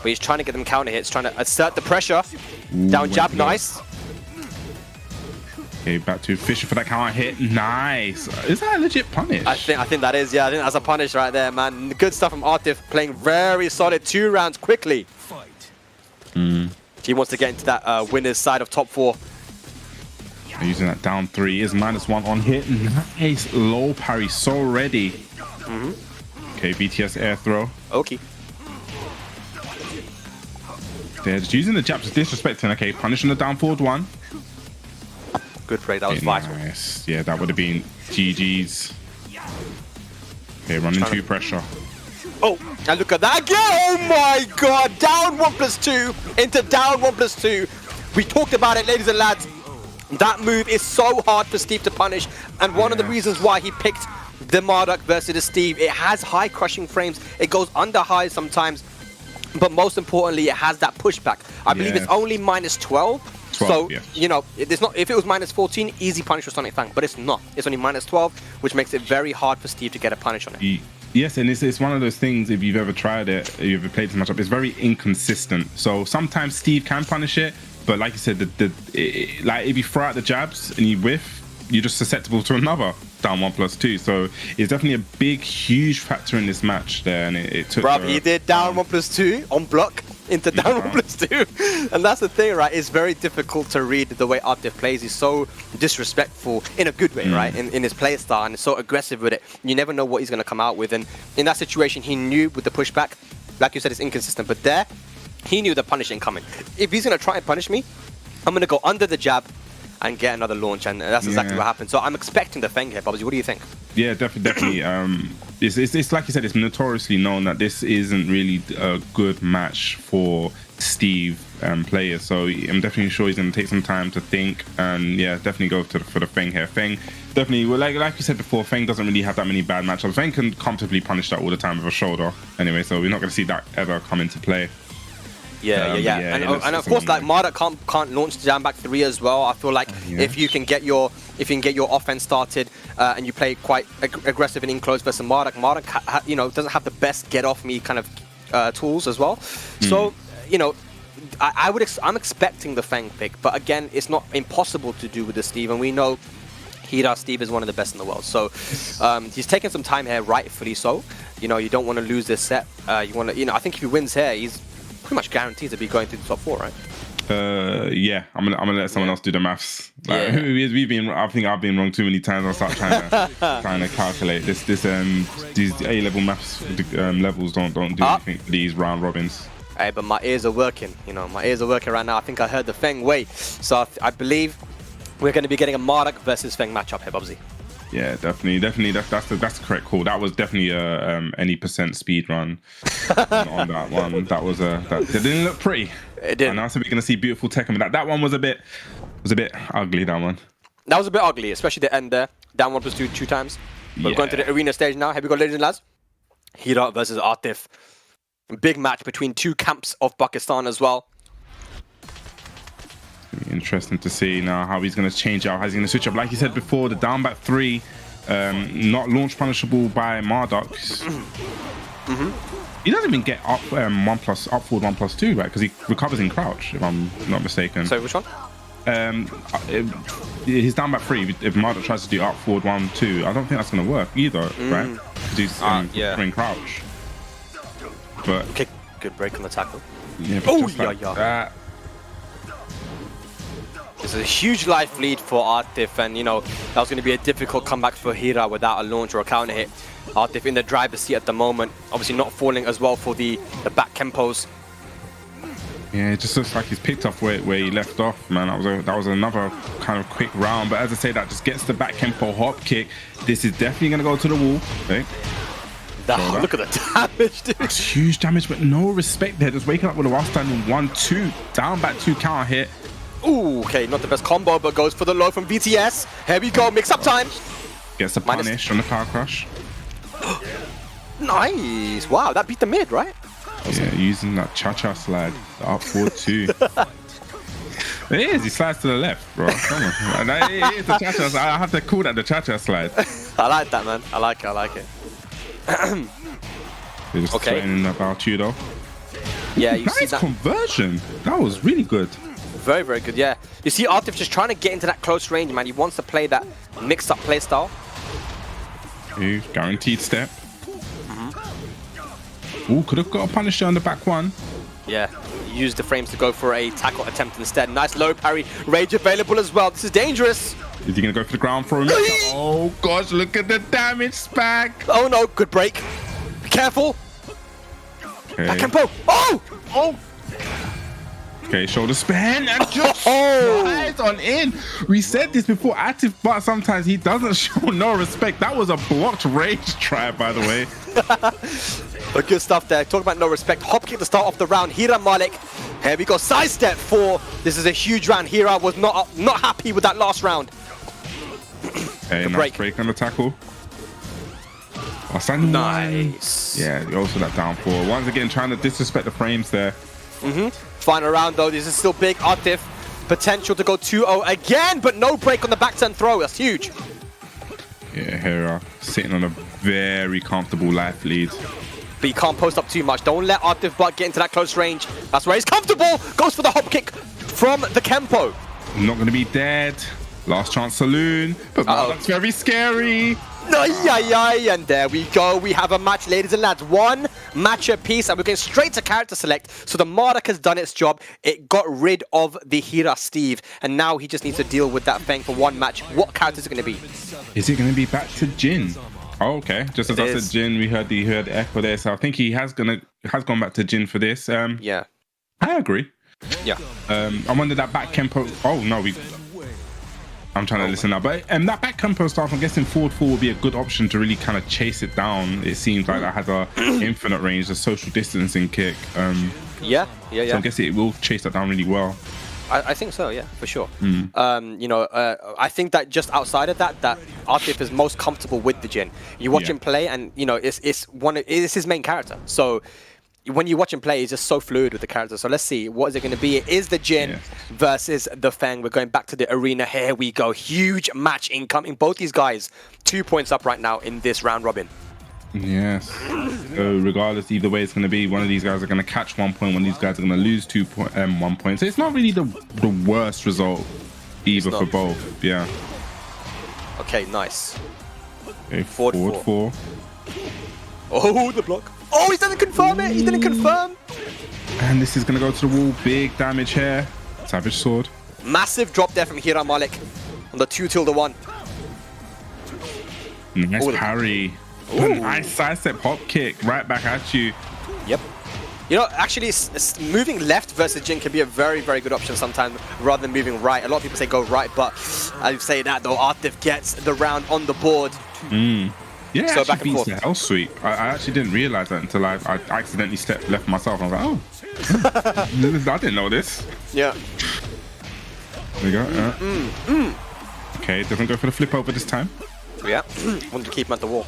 Speaker 2: But he's trying to get them counter hits, trying to assert the pressure. Down jab, nice.
Speaker 1: Okay, back to Fisher for that counter hit. Nice. Is that a legit punish?
Speaker 2: I think that is, yeah. I think that's a punish right there, man. Good stuff from Atif, playing very solid 2 rounds quickly.
Speaker 3: Fight.
Speaker 2: He wants to get into that winner's side of top 4.
Speaker 1: Using that down 3 is -1 on hit. Nice low parry, so ready. Okay, BTS air throw.
Speaker 2: Okay.
Speaker 1: They're just using the jabs, disrespecting. Okay, punishing the down forward 1.
Speaker 2: Good break, that was vital.
Speaker 1: Nice. Yeah, that would have been GG's. Okay, running through pressure.
Speaker 2: Oh, and look at that again! Oh my god! Down 1+2 into down 1+2. We talked about it, ladies and lads. That move is so hard for Steve to punish, and one of the reasons why he picked the Marduk versus the Steve, it has high crushing frames, it goes under high sometimes, but most importantly, it has that pushback. I believe it's only -12. So, you know, it's not, if it was -14, easy punish for Sonic Fang, but it's not. It's only -12, which makes it very hard for Steve to get a punish on it.
Speaker 1: Yes, and it's one of those things, if you've ever tried it, you've ever played this matchup, it's very inconsistent. So sometimes Steve can punish it, but like you said, like if you throw out the jabs and you whiff, you're just susceptible to another down 1+2. So it's definitely a big, huge factor in this match there, and it took.
Speaker 2: Bruv, he did down 1+2 on block into down 1+2, and that's the thing, right? It's very difficult to read the way Atif plays. He's so disrespectful in a good way, right? In his play style, and so aggressive with it. You never know what he's going to come out with, and in that situation, he knew with the pushback, like you said, it's inconsistent, but there, he knew the punish incoming. If he's going to try and punish me, I'm going to go under the jab and get another launch, and that's exactly what happened. So I'm expecting the Feng here, Bobsy. What do you think? Yeah,
Speaker 1: definitely. It's like you said, it's notoriously known that this isn't really a good match for Steve players. So I'm definitely sure he's going to take some time to think, and yeah, definitely go for the Feng here. Feng definitely, well, like you said before, Feng doesn't really have that many bad matchups. Feng can comfortably punish that all the time with a shoulder. Anyway, so we're not going to see that ever come into play.
Speaker 2: And of course, like Marduk can't launch Jam back 3 as well. I feel like if you can get your offense started and you play quite aggressive and in close versus Marduk, you know, doesn't have the best get off me kind of tools as well. So you know, I'm expecting the Feng pick, but again, it's not impossible to do with the Steve, and we know Heera Steve is one of the best in the world. So he's taking some time here, rightfully so. You know, you don't want to lose this set. You want to, you know, I think if he wins here, he's pretty much guaranteed to be going through the top 4, right?
Speaker 1: Yeah, I'm gonna let someone else do the maths. Like, I think I've been wrong too many times. I'll start trying to calculate this. These A-level maths levels don't do anything for these round robins.
Speaker 2: Hey, but my ears are working. You know, my ears are working right now. I think I heard the Feng way, so I believe we're going to be getting a Marduk versus Feng matchup here, Bobsy.
Speaker 1: Yeah, definitely. That's the correct call. That was definitely a any percent speed run on that one. That was that didn't look pretty.
Speaker 2: It didn't.
Speaker 1: And now so we're gonna see beautiful Tekken. That one was a bit ugly. That one.
Speaker 2: That was a bit ugly, especially the end there. Down 1+2 2 times. But we're going to the arena stage now. Here we go, ladies and lads. Heera versus Atif. Big match between 2 camps of Pakistan as well.
Speaker 1: Interesting to see now how he's going to change out, how he's going to switch up. Like you said before, the down back 3, not launch punishable by Marduk. He doesn't even get up up forward 1+2, right? Because he recovers in crouch, if I'm not mistaken.
Speaker 2: So which one?
Speaker 1: he's down by 3. If Marduk tries to do up forward 1, 2, I don't think that's going to work either, right? Do spring crouch. But
Speaker 2: okay, good break on the tackle.
Speaker 1: Yeah, but just like that.
Speaker 2: It's a huge life lead for Atif, and you know that was going to be a difficult comeback for Heera without a launch or a counter hit. Atif in the driver's seat at the moment, obviously not falling as well for the back kempos.
Speaker 1: Yeah, it just looks like he's picked up where he left off, man. That was another kind of quick round, but as I say, that just gets the back kempo hop kick. This is definitely going to go to the wall. Okay.
Speaker 2: Oh, look at the damage, dude.
Speaker 1: That's huge damage, but no respect there. Just waking up with a while standing 1-2, down back 2 counter hit.
Speaker 2: Ooh, okay, not the best combo, but goes for the low from BTS. Here we go, mix up time.
Speaker 1: Gets a punish on the power crush.
Speaker 2: Nice. Wow, that beat the mid, right?
Speaker 1: Yeah, using that cha-cha slide, the up forward 2. It is, he slides to the left, bro. Come on. It is the cha-cha slide. I have to call that the cha-cha slide.
Speaker 2: I like that, man. I like it.
Speaker 1: They're just threatening about you, though.
Speaker 2: Yeah, you see
Speaker 1: nice
Speaker 2: that
Speaker 1: conversion. That was really good.
Speaker 2: Very, very good, yeah. You see Atif just trying to get into that close range, man. He wants to play that mixed-up play style.
Speaker 1: Ooh, guaranteed step. Ooh, could have got a punisher on the back 1.
Speaker 2: Yeah, use the frames to go for a tackle attempt instead. Nice low parry. Rage available as well. This is dangerous.
Speaker 1: Is he going to go for the ground for him? Oh, gosh, look at the damage spec.
Speaker 2: Oh, no. Good break. Be careful.
Speaker 1: Okay.
Speaker 2: Back tempo. Oh!
Speaker 1: Oh! Okay, shoulder span and just slides on in. We said this before, Atif, but sometimes he doesn't show no respect. That was a blocked rage try, by the way.
Speaker 2: But good stuff there. Talk about no respect. Hop kick to start off the round. Heera Malik. Here we go. Sidestep 4. This is a huge round. Heera was not happy with that last round.
Speaker 1: Okay, nice break on the tackle. Oh,
Speaker 2: nice.
Speaker 1: Yeah, also that down 4. Once again, trying to disrespect the frames there.
Speaker 2: Final round though, this is still big. Atif, potential to go 2-0 again, but no break on the back turn throw. That's huge.
Speaker 1: Yeah, Heera sitting on a very comfortable life lead.
Speaker 2: But you can't post up too much. Don't let Atif but get into that close range. That's where he's comfortable. Goes for the hop kick from the Kempo.
Speaker 1: Not going to be dead. Last chance saloon. But that's very scary.
Speaker 2: And there we go. We have a match, ladies and lads. 1 match apiece, and we're going straight to character select. So the Marduk has done its job. It got rid of the Heera Steve, and now he just needs to deal with that Feng for 1 match. What character is it going to be?
Speaker 1: Is it going to be back to Jin? Oh, okay. Just as I said Jin, we heard the echo there. So I think he has gone back to Jin for this.
Speaker 2: Yeah,
Speaker 1: I agree.
Speaker 2: Yeah.
Speaker 1: I wonder that back Kempo. Oh no, I'm trying to listen now, but that back Kempo stuff, I'm guessing forward 4 would be a good option to really kind of chase it down. It seems like that has a infinite range, a social distancing kick.
Speaker 2: Yeah.
Speaker 1: So I'm guessing it will chase that down really well.
Speaker 2: I think so, yeah, for sure. You know, I think that just outside of that Atif is most comfortable with the Jin. You watch him play, and you know, it's his main character. So when you watch him play, he's just so fluid with the character. So let's see, what is it going to be? It is the Jin versus the Feng. We're going back to the arena. Here we go. Huge match incoming. Both these guys 2 points up right now in this round robin.
Speaker 1: Yes. So regardless, either way it's going to be, one of these guys are going to catch 1 point, one of these guys are going to lose 1 point. So it's not really the worst result either for both. Yeah.
Speaker 2: Okay, nice.
Speaker 1: Okay, forward 4.
Speaker 2: Oh, the block. Oh, he didn't confirm it. He didn't confirm.
Speaker 1: And this is going to go to the wall. Big damage here. Savage sword.
Speaker 2: Massive drop there from Heera Malik on the 2-1.
Speaker 1: Nice parry. Nice sidestep hop kick right back at you.
Speaker 2: Yep. You know, actually, moving left versus Jin can be a very, very good option sometimes rather than moving right. A lot of people say go right, but I say that though, Atif gets the round on the board.
Speaker 1: Yeah,
Speaker 2: so
Speaker 1: it
Speaker 2: back and forth.
Speaker 1: The hell sweep. I actually didn't realize that until I accidentally stepped left myself. I was like, oh, I didn't know this.
Speaker 2: Yeah.
Speaker 1: There we go. Okay, doesn't go for the flip over this time.
Speaker 2: Yeah, wanted to keep him at the wall.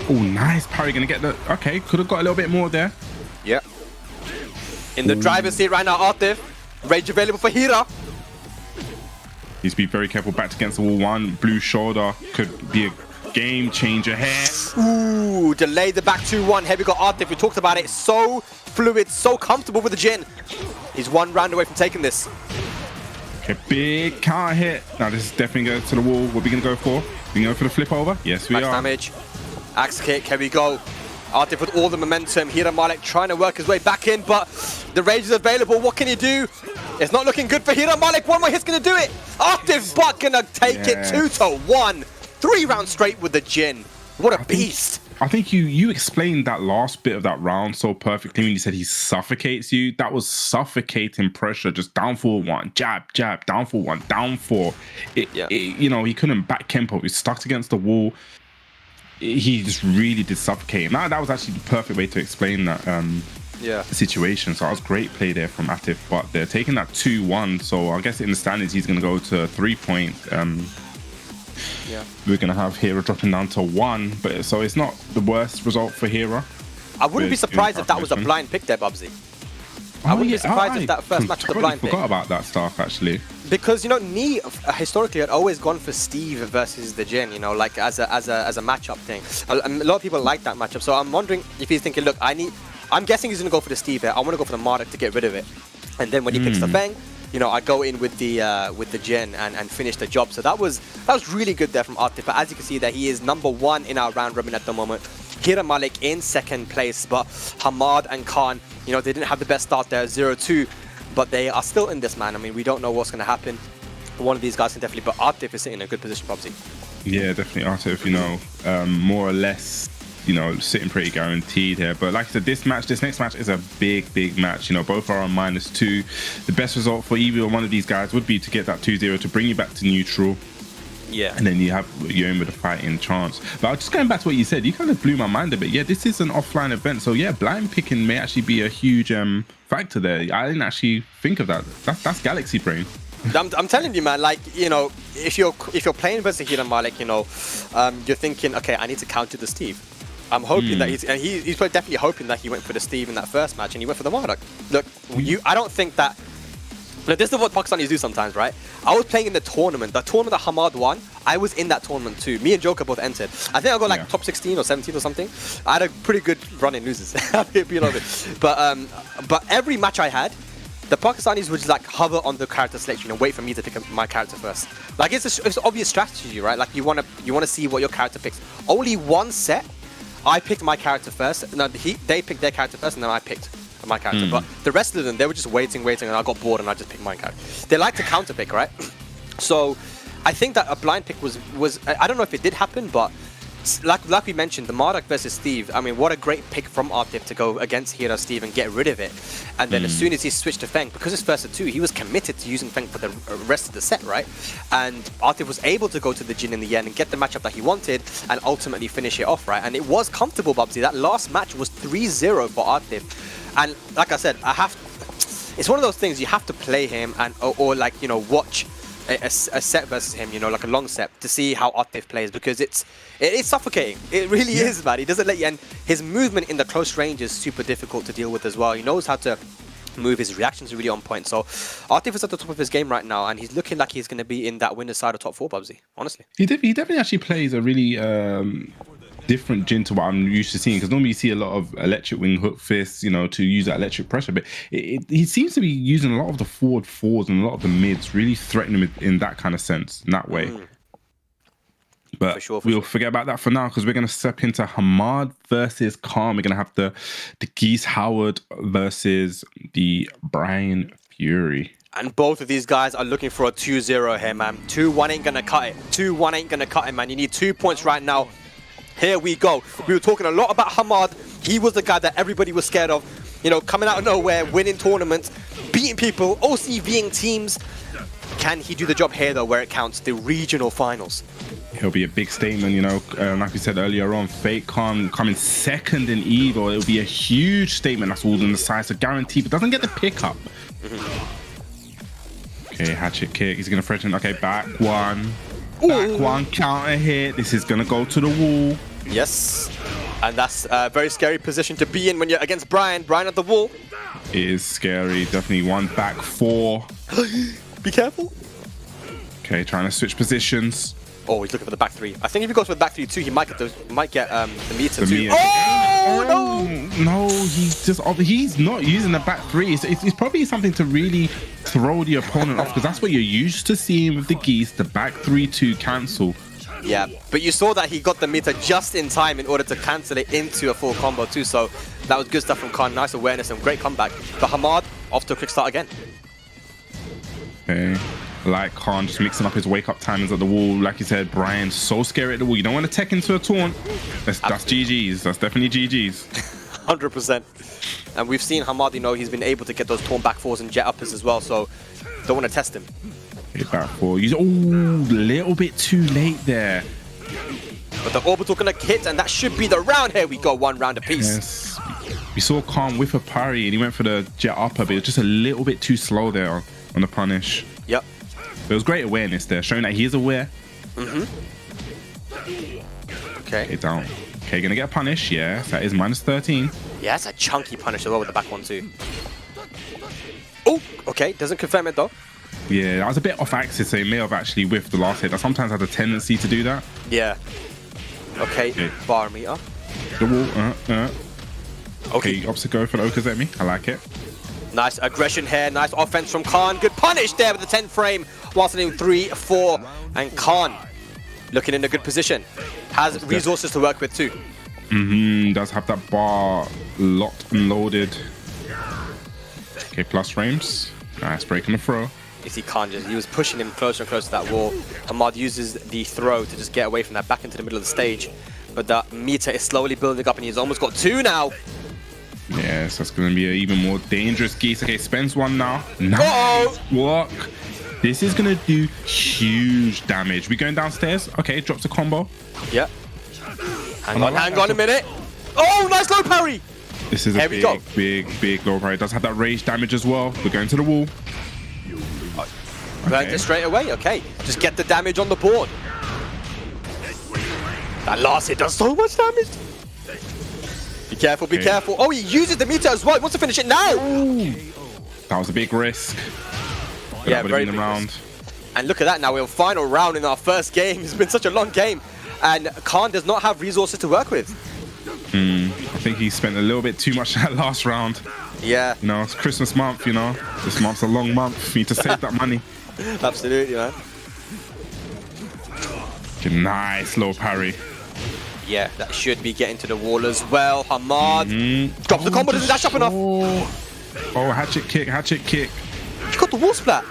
Speaker 1: Oh, nice parry. Gonna get the. Okay, could have got a little bit more there.
Speaker 2: Yeah. In the driver's seat right now, Atif. Rage available for Heera.
Speaker 1: Needs to be very careful. Back against the wall. 1 blue shoulder could be a game changer here.
Speaker 2: Ooh, delay the back 2-1. Here we got Atif. We talked about it. So fluid, so comfortable with the Jin. He's 1 round away from taking this.
Speaker 1: Okay, big counter hit. Now this is definitely going to the wall. What are we going to go for? We going for the flip over? Yes, we
Speaker 2: Max
Speaker 1: are.
Speaker 2: damage. Axe kick, here we go. Atif with all the momentum. Heera Malik trying to work his way back in, but the rage is available. What can he do? It's not looking good for Heera Malik. One more hit's going to do it. Atif but going to take it 2-1. 3 rounds straight with the Jin. What a beast.
Speaker 1: I think you explained that last bit of that round so perfectly when you said he suffocates you. That was suffocating pressure, just down for 1, jab, jab, down for 1, down 4. You know, he couldn't back Kempo. He was stuck against the wall. He just really did suffocate him. Now that was actually the perfect way to explain that situation. So that was great play there from Atif. But they're taking that 2-1. So I guess in the standings he's going to go to 3-point. We're going to have Heera dropping down to 1. But so it's not the worst result for Heera.
Speaker 2: I wouldn't be surprised if that was a blind pick there, Bubsy. I wouldn't be surprised if that first match was a blind pick.
Speaker 1: I forgot about that stuff actually.
Speaker 2: Because, you know, Ni historically had always gone for Steve versus the Jin, you know, like as a matchup thing. A lot of people like that matchup. So I'm wondering if he's thinking, look, I'm guessing he's going to go for the Steve here. I want to go for the Marduk to get rid of it. And then when he picks the Feng, you know, I go in with the Jin and finish the job. So that was really good there from Atif. But as you can see there, he is #1 in our round robin at the moment. Heera Malik in 2nd place, but Hammad and Khan, you know, they didn't have the best start there, 0-2, but they are still in this, man. I mean, we don't know what's going to happen. One of these guys can definitely, but Atif is sitting in a good position, Bubsy.
Speaker 1: Yeah, definitely Atif, you know, more or less, you know, sitting pretty guaranteed here. But like I said, this next match is a big match. You know, both are on -2. The best result for either one of these guys would be to get that 2-0 to bring you back to neutral.
Speaker 2: Yeah.
Speaker 1: And then you're in with a fighting chance. But just going back to what you said, you kind of blew my mind a bit. Yeah, this is an offline event. So yeah, blind picking may actually be a huge factor there. I didn't actually think of that. That's Galaxy Brain.
Speaker 2: I'm telling you, man, like, you know, if you're playing versus Heera Malik, you know, you're thinking, okay, I need to counter the Steve. I'm hoping that he's definitely hoping that he went for the Steve in that first match and he went for the Marduk. Look, I don't think that. Look, this is what Pakistanis do sometimes, right? I was playing in the tournament that Hammad won. I was in that tournament too. Me and Joker both entered. I think I got like top 16 or 17 or something. I had a pretty good run in losers. But every match I had, the Pakistanis would just like hover on the character selection and wait for me to pick my character first. Like it's an obvious strategy, right? Like you wanna see what your character picks. Only one set, I picked my character first. No, they picked their character first, and then I picked my character. But the rest of them, they were just waiting, and I got bored, and I just picked my character. They like to counter pick, right? So I think that a blind pick was I don't know if it did happen, but like we mentioned, the Marduk versus Steve, I mean, what a great pick from Atif to go against Heera Steve and get rid of it. And then as soon as he switched to Feng, because it's first to 2, he was committed to using Feng for the rest of the set, right? And Atif was able to go to the Jin in the end and get the matchup that he wanted and ultimately finish it off, right? And it was comfortable, Bubsy. That last match was 3-0 for Atif. And like I said, it's one of those things you have to play him and or like, you know, watch a set versus him, you know, like a long set to see how Atif plays, because it is suffocating. It really is, man. He doesn't let you, and his movement in the close range is super difficult to deal with as well. He knows how to move. His reactions are really on point. So Atif is at the top of his game right now, and he's looking like he's going to be in that winner's side of top 4, Bubsy, honestly.
Speaker 1: He definitely actually plays a really different Jin to what I'm used to seeing, because normally you see a lot of electric wing hook fists, you know, to use that electric pressure, but he seems to be using a lot of the forward fours and a lot of the mids, really threatening him in that kind of sense, in that way. But we'll forget about that for now, because we're going to step into Hammad versus Khan. We're going to have the Geese Howard versus the Bryan Fury.
Speaker 2: And both of these guys are looking for a 2-0 here, man. 2-1 ain't going to cut it. 2-1 ain't going to cut it, man. You need 2 points right now. Here we go. We were talking a lot about Hammad. He was the guy that everybody was scared of. You know, coming out of nowhere, winning tournaments, beating people, OCVing teams. Can he do the job here, though, where it counts? The regional finals.
Speaker 1: It'll be a big statement, you know. Like we said earlier on, Fake Khan coming second in Evo. It'll be a huge statement. That's all in the side. So guaranteed, but doesn't get the pickup. Okay, hatchet kick. He's going to threaten. Okay, back one. Back one, counter hit. This is going to go to the wall.
Speaker 2: Yes, and that's a very scary position to be in when you're against Bryan. Bryan at the wall.
Speaker 1: It is scary. Definitely one back 4.
Speaker 2: Be careful.
Speaker 1: Okay, trying to switch positions.
Speaker 2: Oh, he's looking for the back 3. I think if he goes for the back 3 too, he might get the meter too.
Speaker 1: Meter.
Speaker 2: Oh
Speaker 1: No, he's not using the back three. It's probably something to really throw the opponent off, because that's what you're used to seeing with the Geese, the back 3-2 cancel.
Speaker 2: Yeah, but you saw that he got the meter just in time in order to cancel it into a full combo too, so that was good stuff from Khan. Nice awareness and great comeback. But Hammad off to a quick start again.
Speaker 1: Okay. Like Khan just mixing up his wake-up timings at the wall. Like you said, Bryan so scary at the wall. You don't want to tech into a taunt. That's GG's. That's definitely GG's.
Speaker 2: 100%. And we've seen Hammad, you know, he's been able to get those taunt back fours and jet uppers as well, so don't want to test him.
Speaker 1: Okay, back four. Oh, a little bit too late there.
Speaker 2: But the orbital gonna hit, and that should be the round. Here we go, 1 round apiece.
Speaker 1: Yes. We saw Khan whiff a parry, and he went for the jet upper, but it was just a little bit too slow there on the punish.
Speaker 2: Yep.
Speaker 1: There was great awareness there, showing that he is aware.
Speaker 2: Okay.
Speaker 1: Down. Okay, gonna get a punish. Yeah, that is -13.
Speaker 2: Yeah, that's a chunky punish as well with the back one too. Oh, okay. Doesn't confirm it though.
Speaker 1: Yeah, that was a bit off axis, so he may have actually whiffed the last hit. I sometimes have a tendency to do that.
Speaker 2: Yeah. Okay. Bar meter.
Speaker 1: The wall. Okay, opts to go for the Okazemi. I like it.
Speaker 2: Nice aggression here, nice offense from Khan. Good punish there with the 10th frame. Whilst in 3-4. And Khan looking in a good position. Has resources to work with too.
Speaker 1: Does have that bar locked and loaded. Okay, plus frames. Nice break on the throw.
Speaker 2: You see Khan he was pushing him closer and closer to that wall. Hammad uses the throw to just get away from that back into the middle of the stage. But the meter is slowly building up and he's almost got 2 now.
Speaker 1: Yes, that's going to be an even more dangerous Geese. Okay, spends 1 now. Nice block. This is going to do huge damage. We going downstairs? Okay, drops a combo.
Speaker 2: Yeah. Hang on a minute. Oh, nice low parry.
Speaker 1: This is a big low parry. It does have that rage damage as well. We're going to the wall.
Speaker 2: Burns it straight away. Okay, just get the damage on the board. That last hit does so much damage. Be careful, be careful. Oh, he uses the meter as well. He wants to finish it now.
Speaker 1: Ooh. That was a big risk.
Speaker 2: Yeah, very big round. And look at that now. We're final round in our first game. It's been such a long game. And Khan does not have resources to work with.
Speaker 1: I think he spent a little bit too much that last round.
Speaker 2: Yeah.
Speaker 1: You know, it's Christmas month, you know. This month's a long month. You need to save that money.
Speaker 2: Absolutely, man.
Speaker 1: Okay, nice low parry.
Speaker 2: Yeah, that should be getting to the wall as well. Hammad drops the combo, doesn't dash up enough.
Speaker 1: Oh, hatchet kick.
Speaker 2: He got the wall splat.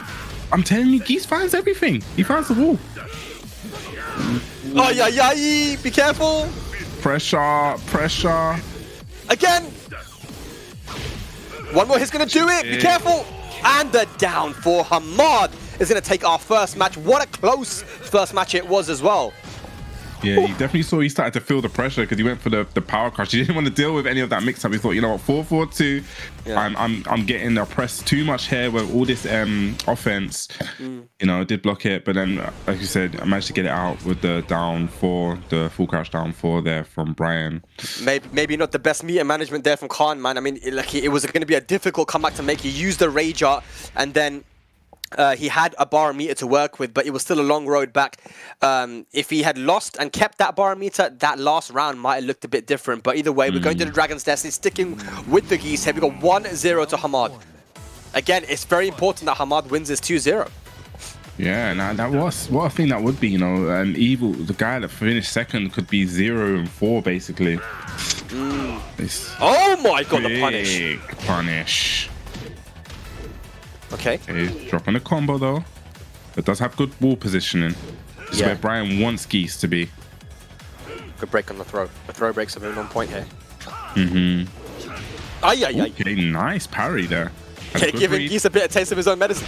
Speaker 1: I'm telling you, Geese finds everything. He finds the wall.
Speaker 2: Oh, yeah, be careful.
Speaker 1: Pressure.
Speaker 2: Again. One more hit's going to do it. Be careful. And the down for Hammad is going to take our first match. What a close first match it was as well.
Speaker 1: Yeah, he definitely saw he started to feel the pressure because he went for the power crush. He didn't want to deal with any of that mix-up. He thought, you know what, 4-4-2. Yeah. I'm getting oppressed too much here with all this offense. You know, did block it, but then, like you said, I managed to get it out with the down 4, the full crouch down 4 there from Bryan.
Speaker 2: Maybe not the best meter management there from Khan, man. I mean, it was going to be a difficult comeback to make. He used the rage art, and then he had a bar meter to work with, but it was still a long road back. If he had lost and kept that bar meter, that last round might have looked a bit different. But either way, we're going to the Dragon's Destiny, sticking with the Geese here. We got 1-0 to Hammad. Again, it's very important that Hammad wins this 2-0.
Speaker 1: Yeah, now that was what I think that would be. You know, Evil, the guy that finished second, could be 0-4 basically.
Speaker 2: Oh my god, the punish!
Speaker 1: Big punish.
Speaker 2: Okay,
Speaker 1: dropping a combo though. It does have good wall positioning. This is where Bryan wants Geese to be.
Speaker 2: Good break on the throw. The throw breaks have been on point here.
Speaker 1: Okay, nice parry there.
Speaker 2: Okay, giving Geese a bit of taste of his own medicine.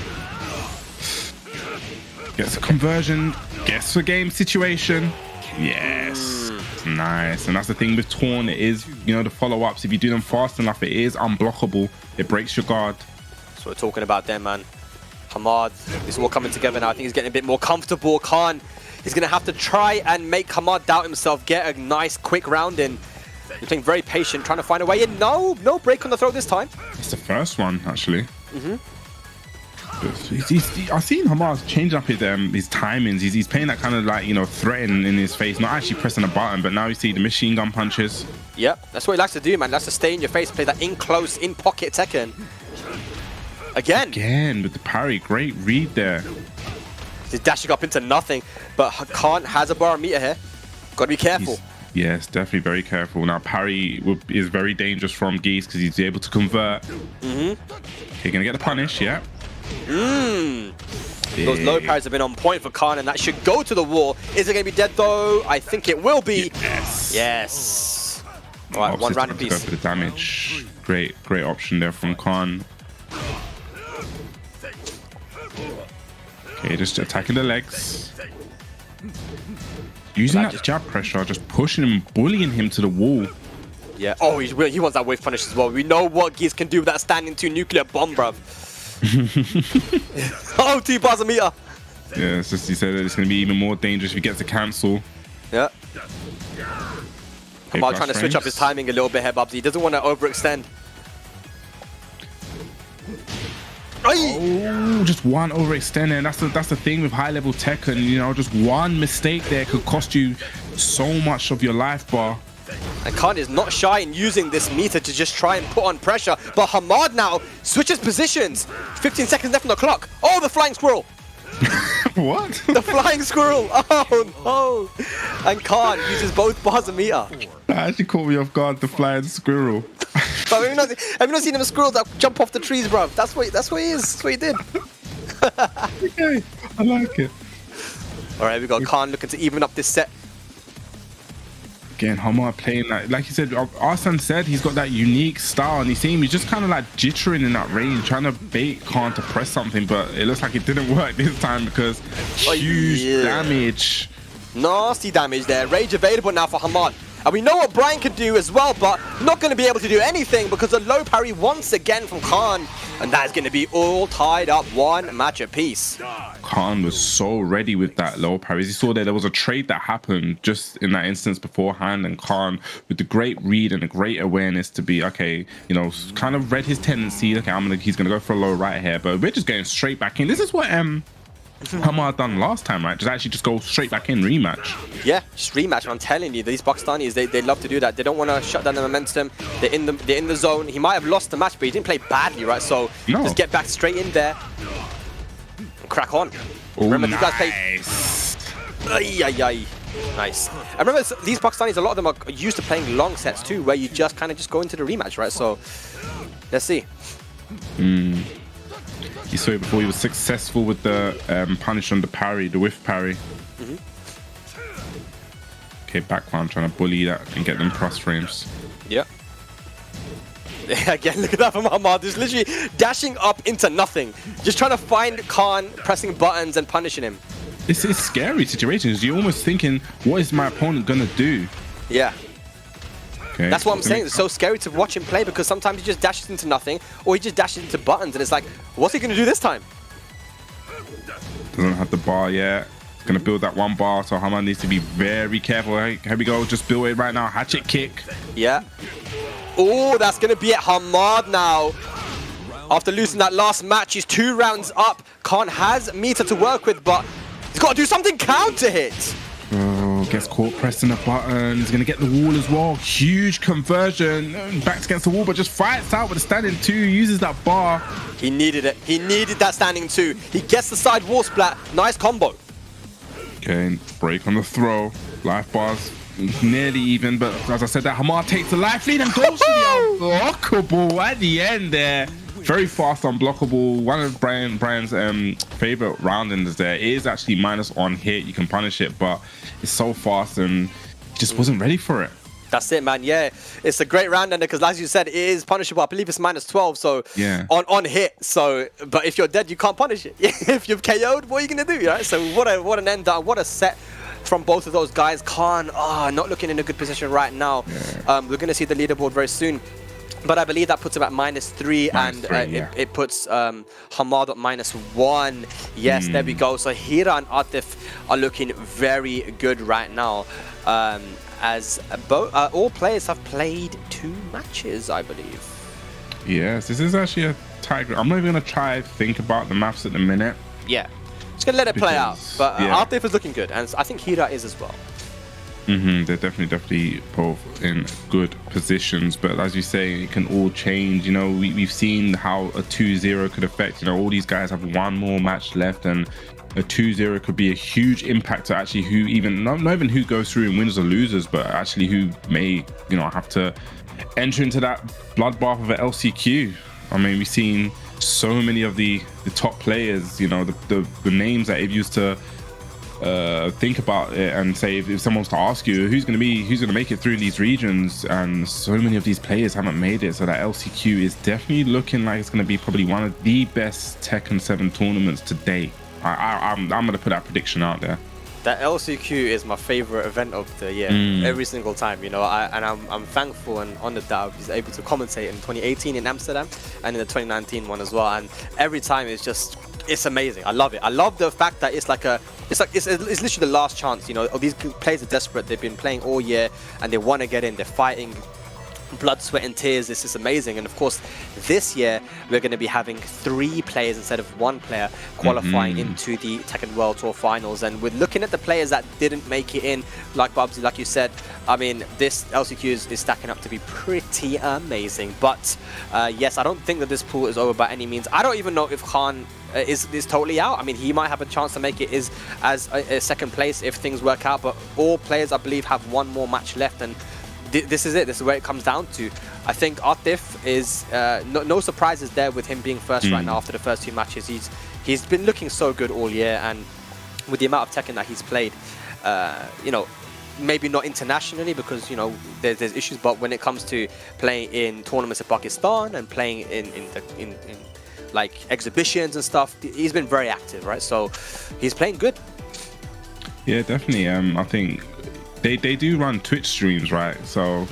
Speaker 1: Gets a conversion. Gets a game situation. Yes. Nice. And that's the thing with Torn. It is, you know, the follow-ups. If you do them fast enough, it is unblockable. It breaks your guard.
Speaker 2: That's what we're talking about there, man. Hammad, this is all coming together now. I think he's getting a bit more comfortable. Khan is going to have to try and make Hammad doubt himself, get a nice quick round in. He's being very patient, trying to find a way in. No break on the throw this time.
Speaker 1: It's the first one, actually. I've seen Hammad changing up his timings. He's playing that kind of like, you know, threaten in his face, not actually pressing a button, but now you see the machine gun punches.
Speaker 2: Yep, that's what he likes to do, man. He likes to stay in your face, play that in close, in pocket Tekken. Again
Speaker 1: with the parry, great read there.
Speaker 2: He's dashing up into nothing, but Khan has a bar meter here. Got to be careful.
Speaker 1: Yes, definitely very careful. Now parry is very dangerous from Geese because he's able to convert. Okay, gonna get the punish, yeah.
Speaker 2: Those low parries have been on point for Khan, and that should go to the wall. Is it gonna be dead though? I think it will be. Yes. All right, one round apiece.
Speaker 1: Go for the damage. Great option there from Khan. Okay, just attacking the legs. Using that jab pressure, just pushing him, bullying him to the wall.
Speaker 2: Yeah. Oh, he wants that wave punish as well. We know what Geese can do with that standing 2 nuclear bomb, bruv. Oh, 2 bars a meter.
Speaker 1: Yeah, it's just, he said that it's going to be even more dangerous if he gets to cancel.
Speaker 2: Yeah. Hammad trying to switch up his timing a little bit here, Bubsy. He doesn't want to overextend.
Speaker 1: Oh, just one overextend, and that's the thing with high-level Tekken. You know, just one mistake there could cost you so much of your life bar.
Speaker 2: And Khan is not shy in using this meter to just try and put on pressure, but Hammad now switches positions. 15 seconds left on the clock. Oh, the flying squirrel!
Speaker 1: What?
Speaker 2: The flying squirrel! Oh no! And Khan uses both bars a meter.
Speaker 1: That actually caught me off guard. The flying squirrel.
Speaker 2: But have you not seen them squirrels that jump off the trees, bro? That's what he is. That's what he did.
Speaker 1: Okay, I like it.
Speaker 2: All right, we got Khan looking to even up this set.
Speaker 1: Again, Hammad playing like you said, Arslan said he's got that unique style, and he's just kind of like jittering in that range, trying to bait Khan to press something, but it looks like it didn't work this time because huge damage. Nasty
Speaker 2: damage there. Rage available now for Hammad. And we know what Bryan can do as well, but not going to be able to do anything because the low parry once again from Khan. And that is going to be all tied up, 1 match apiece.
Speaker 1: Khan was so ready with that low parry. He saw there was a trade that happened just in that instance beforehand, and Khan with the great read and the great awareness to be, okay, you know, kind of read his tendency. Okay, he's going to go for a low right here, but we're just going straight back in. This is what Hammad done last time, right? Just go straight back in, rematch.
Speaker 2: Yeah, just rematch. I'm telling you, these Pakistanis, they love to do that. They don't want to shut down the momentum. They're in the zone. He might have lost the match, but he didn't play badly, right? So just get back straight in there and crack on.
Speaker 1: Ooh,
Speaker 2: remember,
Speaker 1: nice.
Speaker 2: These guys play. Nice. I remember these Pakistanis, a lot of them are used to playing long sets too, where you just kind of just go into the rematch, right? So let's see.
Speaker 1: You saw it before. He was successful with the punish on the parry, the whiff parry. Okay, background trying to bully that and get them cross frames.
Speaker 2: Yeah. Again, look at that from Hammad. He's literally dashing up into nothing. Just trying to find Khan, pressing buttons and punishing him.
Speaker 1: It's scary situations. You're almost thinking, what is my opponent going to do?
Speaker 2: Yeah.
Speaker 1: Okay.
Speaker 2: That's what I'm saying. It's so scary to watch him play because sometimes he just dashes into nothing or he just dashes into buttons and it's like, what's he going to do this time?
Speaker 1: Doesn't have the bar yet. Going to build that 1 bar, so Hammad needs to be very careful. Hey, here we go. Just build it right now. Hatchet kick.
Speaker 2: Yeah. Oh, that's going to be it. Hammad now. After losing that last match, he's 2 rounds up. Khan has meter to work with, but he's got to do something counter hit.
Speaker 1: Oh, gets caught pressing the button. He's going to get the wall as well. Huge conversion. Backs against the wall, but just fights out with a standing 2. Uses that bar.
Speaker 2: He needed it. He needed that standing 2. He gets the side wall splat. Nice combo.
Speaker 1: Okay, break on the throw. Life bars nearly even, but as I said, that Hammad takes the life lead and goes for the unblockable at the end there. Very fast unblockable. One of Bryan's favorite roundings there. It is actually minus on hit. You can punish it, but it's so fast and he just wasn't ready for it.
Speaker 2: That's it, man. Yeah, it's a great round ender because, as you said, it is punishable. I believe it's minus 12, so
Speaker 1: yeah,
Speaker 2: on hit. So, but if you're dead, you can't punish it. If you've KO'd, what are you gonna do? Right? So, what an ender, what a set from both of those guys. Khan, not looking in a good position right now. Yeah. We're gonna see the leaderboard very soon. But I believe that puts him at -3, and it puts Hammad at -1. Yes, there we go. So Heera and Atif are looking very good right now. As all players have played 2 matches, I believe.
Speaker 1: Yes, this is actually a tiger. I'm not even gonna try think about the maths at the minute.
Speaker 2: Yeah, just gonna let it play out. But
Speaker 1: yeah.
Speaker 2: Atif is looking good, and I think Heera is as well.
Speaker 1: They're definitely both in good positions, but as you say, it can all change. You know, we've seen how a 2-0 could affect. You know, all these guys have one more match left, and a 2-0 could be a huge impact to actually who even not even who goes through and wins or loses, but actually who may, you know, have to enter into that bloodbath of an LCQ. I mean, we've seen so many of the top players. You know, the names that they've used to think about it and say if someone was to ask you who's going to make it through these regions, and so many of these players haven't made it, so that LCQ is definitely looking like it's going to be probably one of the best Tekken 7 tournaments to date. I'm going to put that prediction out there.
Speaker 2: That LCQ is my favorite event of the year, every single time, you know. I'm thankful and honored that I was able to commentate in 2018 in Amsterdam and in the 2019 one as well. And every time it's amazing. I love it. I love the fact that it's literally the last chance. You know, these players are desperate. They've been playing all year and they want to get in. They're fighting blood, sweat and tears. This is amazing. And of course, this year we're going to be having 3 players instead of 1 player qualifying into the Tekken World Tour Finals. And we're looking at the players that didn't make it in, like Bubsy, like you said. I mean, this LCQ is stacking up to be pretty amazing. But yes, I don't think that this pool is over by any means. I don't even know if Khan is totally out. I mean, he might have a chance to make it as a second place if things work out. But all players, I believe, have 1 more match left, and this is it. This is where it comes down to. I think Atif is no surprises there with him being first right now after the first 2 matches. He's been looking so good all year, and with the amount of Tekken that he's played, you know, maybe not internationally because, you know, there's issues, but when it comes to playing in tournaments in Pakistan and playing in like exhibitions and stuff, he's been very active, right? So he's playing good.
Speaker 1: Yeah, definitely. I think they do run Twitch streams, right? So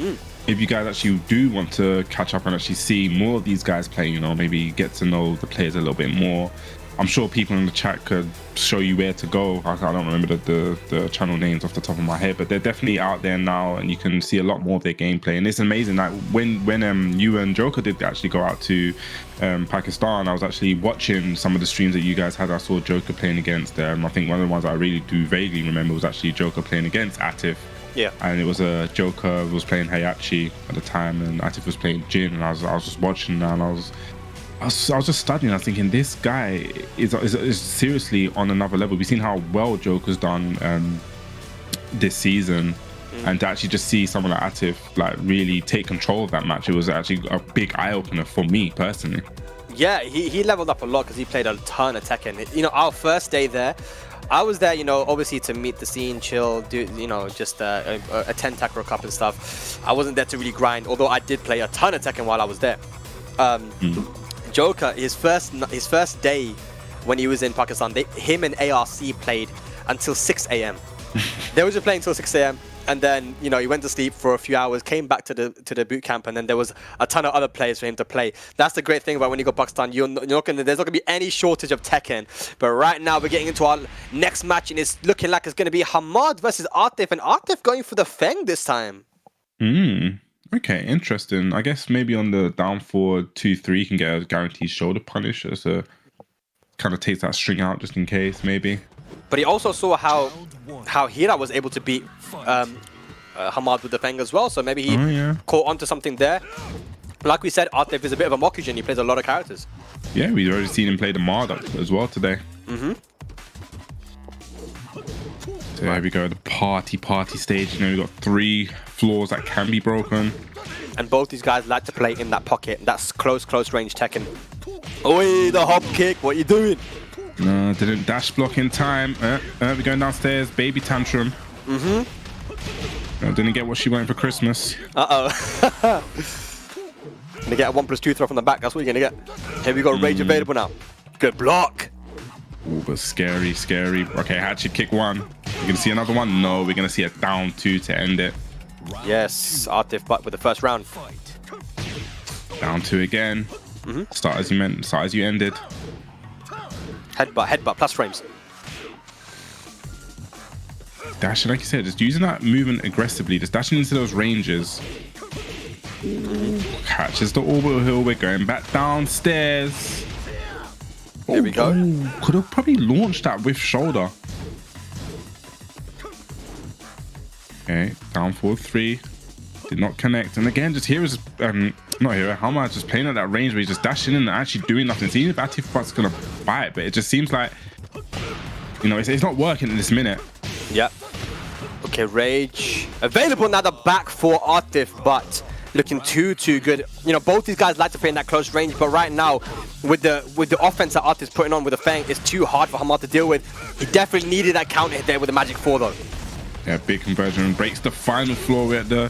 Speaker 1: if you guys actually do want to catch up and actually see more of these guys playing, you know, maybe get to know the players a little bit more, I'm sure people in the chat could show you where to go. I don't remember the channel names off the top of my head, but they're definitely out there now, and you can see a lot more of their gameplay. And it's amazing that when you and Joker did actually go out to Pakistan, I was actually watching some of the streams that you guys had. I saw Joker playing against I think one of the ones I really do vaguely remember was actually Joker playing against Atif.
Speaker 2: Yeah.
Speaker 1: And it was Joker was playing Hayachi at the time, and Atif was playing Jin, and I was just watching that, and I was just studying. I was thinking, this guy is seriously on another level. We've seen how well Joker's done this season, and to actually just see someone like Atif like really take control of that match, it was actually a big eye opener for me personally. Yeah,
Speaker 2: he leveled up a lot because he played a ton of Tekken. You know, our first day there, I was there, you know, obviously to meet the scene, chill, do, you know, just attend Tekken Cup and stuff. I wasn't there to really grind, although I did play a ton of Tekken while I was there. Joker, his first day when he was in Pakistan, him and ARC played until 6 AM. They were just playing until 6 AM, and then, you know, he went to sleep for a few hours, came back to the boot camp, and then there was a ton of other players for him to play. That's the great thing about when you go to Pakistan. There's not gonna be any shortage of Tekken. But right now we're getting into our next match, and it's looking like it's gonna be Hammad versus Atif, and Atif going for the Feng this time.
Speaker 1: Okay, interesting. I guess maybe on the down forward 2-3 can get a guaranteed shoulder punish as a kind of takes that string out just in case, maybe.
Speaker 2: But he also saw how Heera was able to beat Hammad with the Feng as well, so maybe he caught onto something there. Like we said, Atif is a bit of a Mokugen. He plays a lot of characters.
Speaker 1: Yeah, we've already seen him play the Marduk as well today. So there we go, the party stage. You know, we've got 3 floors that can be broken.
Speaker 2: And both these guys like to play in that pocket. That's close range Tekken. Oi, the hop kick, what are you doing?
Speaker 1: No, didn't dash block in time. We're going downstairs, baby tantrum. No, didn't get what she wanted for Christmas.
Speaker 2: Gonna get a 1+2 throw from the back, that's what you're gonna get. Here we go, rage available now. Good block.
Speaker 1: Ooh, but scary. Okay, hatchet kick 1. We're gonna see another one? No, we're gonna see a down 2 to end it.
Speaker 2: Yes, Atif but with the first round.
Speaker 1: Down 2 again. Start as you ended.
Speaker 2: Headbutt, plus frames.
Speaker 1: Dashing, like you said, just using that movement aggressively, just dashing into those ranges. Catches the orbital hill. We're going back downstairs.
Speaker 2: Here we go.
Speaker 1: Could have probably launched that with shoulder. Okay, down forward 3. Did not connect. And again, just Heera's, not Heera, Hammad just playing at that range where he's just dashing in and actually doing nothing. Seeing if Atif Butt's going to bite, but it just seems like, you know, it's not working in this minute.
Speaker 2: Yep. Okay, Rage. Available now, the back for Atif, but looking too good. You know, both these guys like to play in that close range, but right now, with the offense that Atif's putting on with the Feng, it's too hard for Hammad to deal with. He definitely needed that counter hit there with the Magic 4, though.
Speaker 1: Yeah, big conversion. Breaks the final floor. We're at the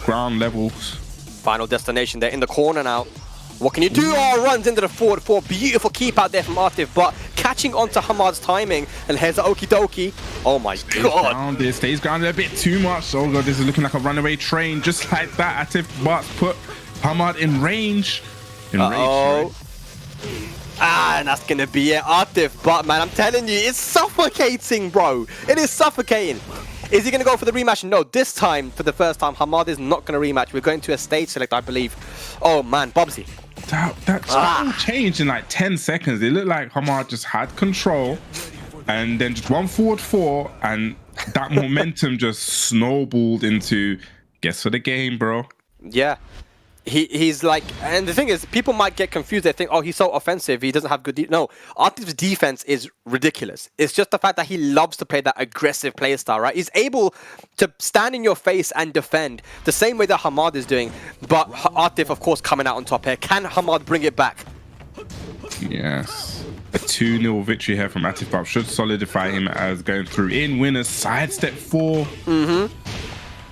Speaker 1: ground levels.
Speaker 2: Final destination. They're in the corner now. What can you do? Oh, runs into the forward 4. Beautiful keep out there from Atif, but catching on to Hammad's timing. And here's the okie dokie. Oh my god.
Speaker 1: Stays grounded a bit too much. Oh god, this is looking like a runaway train. Just like that, Atif Butt put Hammad in range.
Speaker 2: Right? And that's gonna be it. Atif Butt, man, I'm telling you, it's suffocating, bro. It is suffocating. Is he gonna go for the rematch? No, this time, for the first time, Hammad is not gonna rematch. We're going to a stage select, I believe. Oh man, Bobsy.
Speaker 1: That changed in like 10 seconds. It looked like Hammad just had control and then just one forward 4 and that momentum just snowballed into guess for the game, bro.
Speaker 2: Yeah. He's like, and the thing is, people might get confused. They think, oh, he's so offensive, he doesn't have good no, Atif's defense is ridiculous. It's just the fact that he loves to play that aggressive play style, right? He's able to stand in your face and defend the same way that Hammad is doing, but Atif, of course, coming out on top here. Can Hammad bring it back?
Speaker 1: Yes. A 2-0 victory here from Atif Butt should solidify him as going through in winners. Sidestep 4.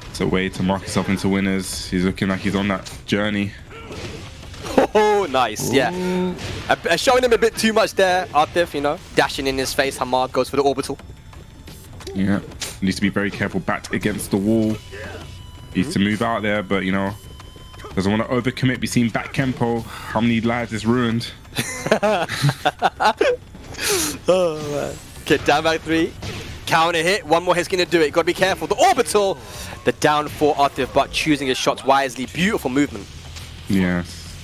Speaker 1: It's a way to mark himself into winners. He's looking like he's on that journey.
Speaker 2: Oh, nice. Ooh. Yeah. Showing him a bit too much there, Atif, you know. Dashing in his face. Hammad goes for the orbital.
Speaker 1: Yeah. Needs to be very careful. Backed against the wall. Needs to move out there, but, you know, doesn't want to overcommit. Be seen back Kempo. How many lives is ruined?
Speaker 2: Oh, man. Okay, down back 3. Counter hit. One more hit's going to do it. Got to be careful. The orbital. The down for Atif, but choosing his shots wisely. Beautiful movement.
Speaker 1: Yes.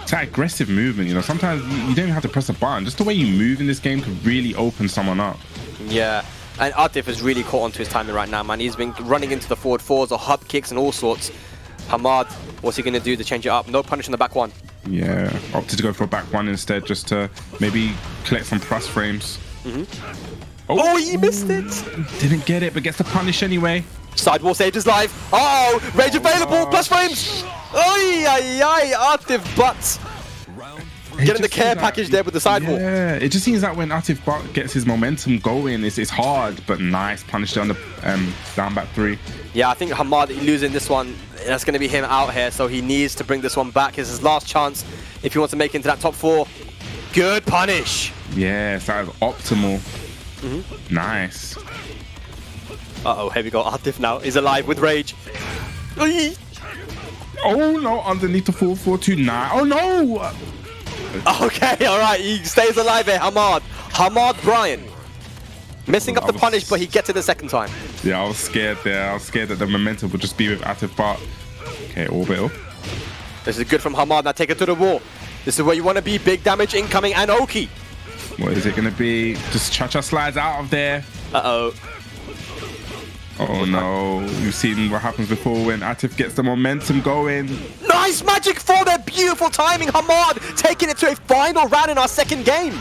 Speaker 1: It's that aggressive movement, you know. Sometimes you don't even have to press a button. Just the way you move in this game could really open someone up.
Speaker 2: Yeah. And Atif has really caught onto his timing right now, man. He's been running into the forward 4s or hub kicks and all sorts. Hammad, what's he going to do to change it up? No punish on the back 1.
Speaker 1: Yeah. Opted to go for a back 1 instead, just to maybe collect some plus frames.
Speaker 2: Oh, he missed it.
Speaker 1: Didn't get it, but gets the punish anyway.
Speaker 2: Sidewall saved his life. Oh, rage available. Plus frames. Oi, Atif Butt. Getting the care package there with the sidewall.
Speaker 1: Yeah, it just seems that when Atif Butt gets his momentum going, it's hard, but nice punish down the down back 3.
Speaker 2: Yeah, I think Hammad losing this one, that's going to be him out here, so he needs to bring this one back. It's his last chance if he wants to make it into that top 4. Good punish.
Speaker 1: Yes, that is optimal. Nice.
Speaker 2: Uh-oh, here we go. Atif now is alive with rage.
Speaker 1: Oh no, underneath the 4-4-2. Oh no!
Speaker 2: Okay, alright, he stays alive here. Hammad Bryan. Messing up the punish, but he gets it the second time.
Speaker 1: Yeah, I was scared there. I was scared that the momentum would just be with Atif Butt. Okay, orbital.
Speaker 2: This is good from Hammad. Now take it to the wall. This is where you want to be. Big damage incoming and Oki.
Speaker 1: What is it going to be? Just Cha-Cha slides out of there.
Speaker 2: Uh-oh.
Speaker 1: Oh no, you've seen what happens before when Atif gets the momentum going.
Speaker 2: Nice Magic 4 there, beautiful timing. Hammad taking it to a final round in our second game.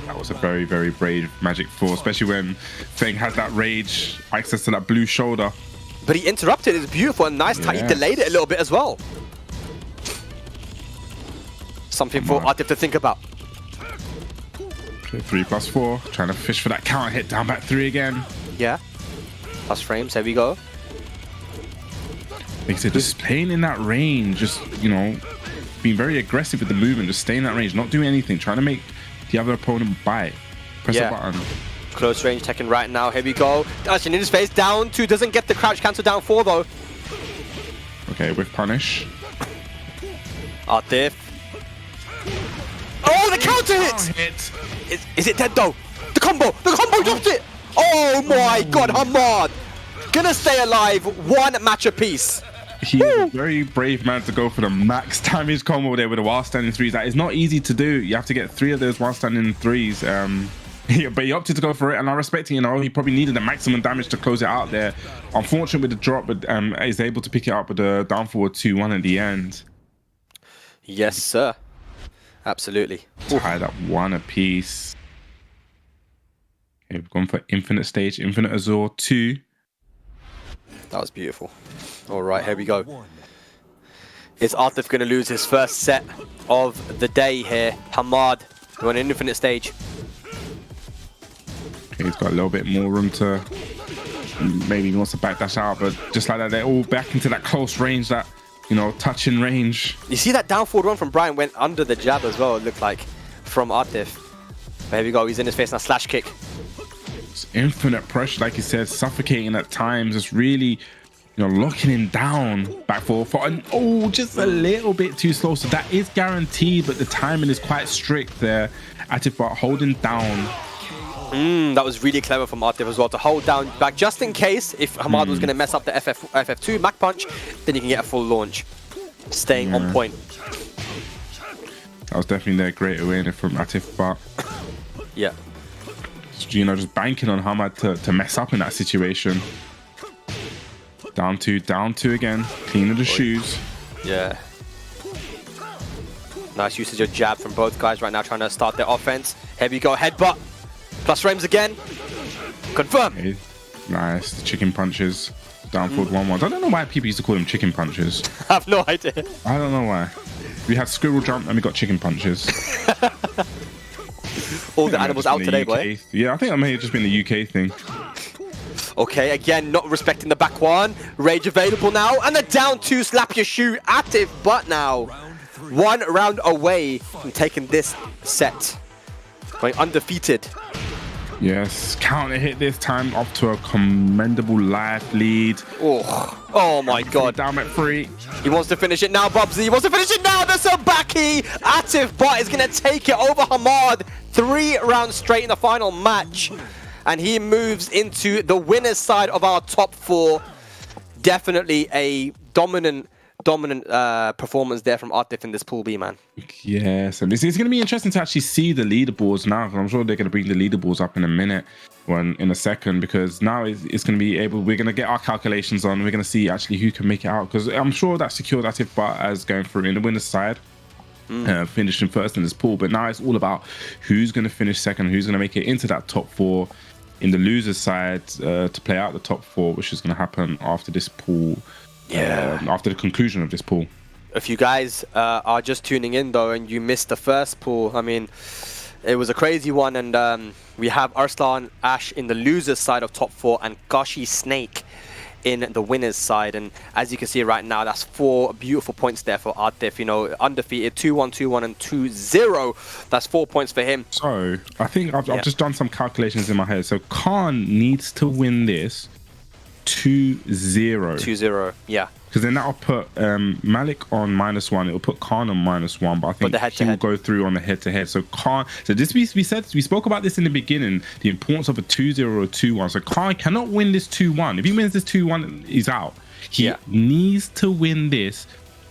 Speaker 1: That was a very, very brave Magic 4, especially when Feng has that rage, access to that blue shoulder.
Speaker 2: But he interrupted, it's beautiful and nice. He delayed it a little bit as well. Something for Atif to think about.
Speaker 1: Okay, 3+4, trying to fish for that counter hit down back 3 again.
Speaker 2: Yeah. Plus frames, there we go.
Speaker 1: Like I said, just playing in that range, just, you know, being very aggressive with the movement, just staying in that range, not doing anything, trying to make the other opponent bite. Press a button.
Speaker 2: Close range Tekken right now, here we go. Dashing in his face, down 2, doesn't get the crouch cancel, down 4 though.
Speaker 1: Okay, with punish.
Speaker 2: Atif. Oh, the counter hit! Is it dead though? The combo dropped it! Oh my god, Hammad! Gonna stay alive, 1 match apiece.
Speaker 1: He's a very brave man to go for the max damage combo there with the while standing threes. That is not easy to do. You have to get 3 of those while standing threes. Yeah, but he opted to go for it, and I respect it. You know, he probably needed the maximum damage to close it out there. Unfortunate with the drop, but is able to pick it up with the down forward 2-1 at the end.
Speaker 2: Yes, sir. Absolutely.
Speaker 1: Tied up 1 apiece. Okay, we've gone for Infinite Stage, Infinite Azure 2.
Speaker 2: That was beautiful. All right, here we go. Is Atif going to lose his first set of the day here? Hammad, we're on an Infinite Stage.
Speaker 1: Okay, he's got a little bit more room to... Maybe he wants to backdash out, but just like that, they're all back into that close range, that, you know, touching range.
Speaker 2: You see that down forward run from Bryan went under the jab as well, it looked like, from Atif. But here we go, he's in his face now, slash kick.
Speaker 1: It's infinite pressure, like you said, suffocating at times. It's really, you know, locking him down, back forward, and oh, just a little bit too slow. So that is guaranteed, but the timing is quite strict there. Atif holding down.
Speaker 2: That was really clever from Atif as well, to hold down back just in case if Hammad was going to mess up the FF2 Mac Punch, then you can get a full launch. Staying on point.
Speaker 1: That was definitely a great awareness from Atif, but
Speaker 2: yeah,
Speaker 1: you know, just banking on Hammad to mess up in that situation. Down two again, cleaning the shoes.
Speaker 2: Yeah. Nice usage of jab from both guys right now, trying to start their offense. Here we go, headbutt. Plus frames again. Confirm.
Speaker 1: Okay. Nice. The chicken punches. Down forward 1-1. I don't know why people used to call them chicken punches.
Speaker 2: I have no idea.
Speaker 1: I don't know why. We had squirrel jump and we got chicken punches.
Speaker 2: All the animals out today, boy.
Speaker 1: Yeah, I think that may have just been the UK thing.
Speaker 2: Okay, again, not respecting the back one. Rage available now. And the down 2 slap your shoe. Active, but now 1 round away from taking this set. Going undefeated.
Speaker 1: Yes, counter hit this time up to a commendable life lead.
Speaker 2: Oh my god.
Speaker 1: Down at 3.
Speaker 2: He wants to finish it now, Bubsy. He wants to finish it now. There's a backy. Atif But is going to take it over Hammad. 3 rounds straight in the final match. And he moves into the winner's side of our top 4. Definitely a dominant performance there from Atif in this Pool B, man.
Speaker 1: Yes, and it's going to be interesting to actually see the leaderboards now, because I'm sure they're going to bring the leaderboards up in a minute, in a second, because now it's going to be we're going to get our calculations on, we're going to see actually who can make it out, because I'm sure that secured Atif But as going through in the winner's side, finishing first in this pool, but now it's all about who's going to finish second, who's going to make it into that top 4 in the loser's side to play out the top 4, which is going to happen after this pool. After the conclusion of this pool.
Speaker 2: If you guys are just tuning in though and you missed the first pool, I mean, it was a crazy one, and we have Arslan Ash in the loser's side of top 4 and Gashi Snake in the winner's side. And as you can see right now, that's 4 beautiful points there for Atif, you know, undefeated 2-1, 2-1 and 2-0. That's 4 points for him.
Speaker 1: So I think I've just done some calculations in my head. So Khan needs to win this 2-0.
Speaker 2: 2-0, yeah.
Speaker 1: Because then that'll put Malik on -1. It'll put Khan on -1, but I think he will go through on the head-to-head. So Khan, so this we spoke about this in the beginning, the importance of a 2-0 or 2-1. So Khan cannot win this 2-1. If he wins this 2-1, he's out. He needs to win this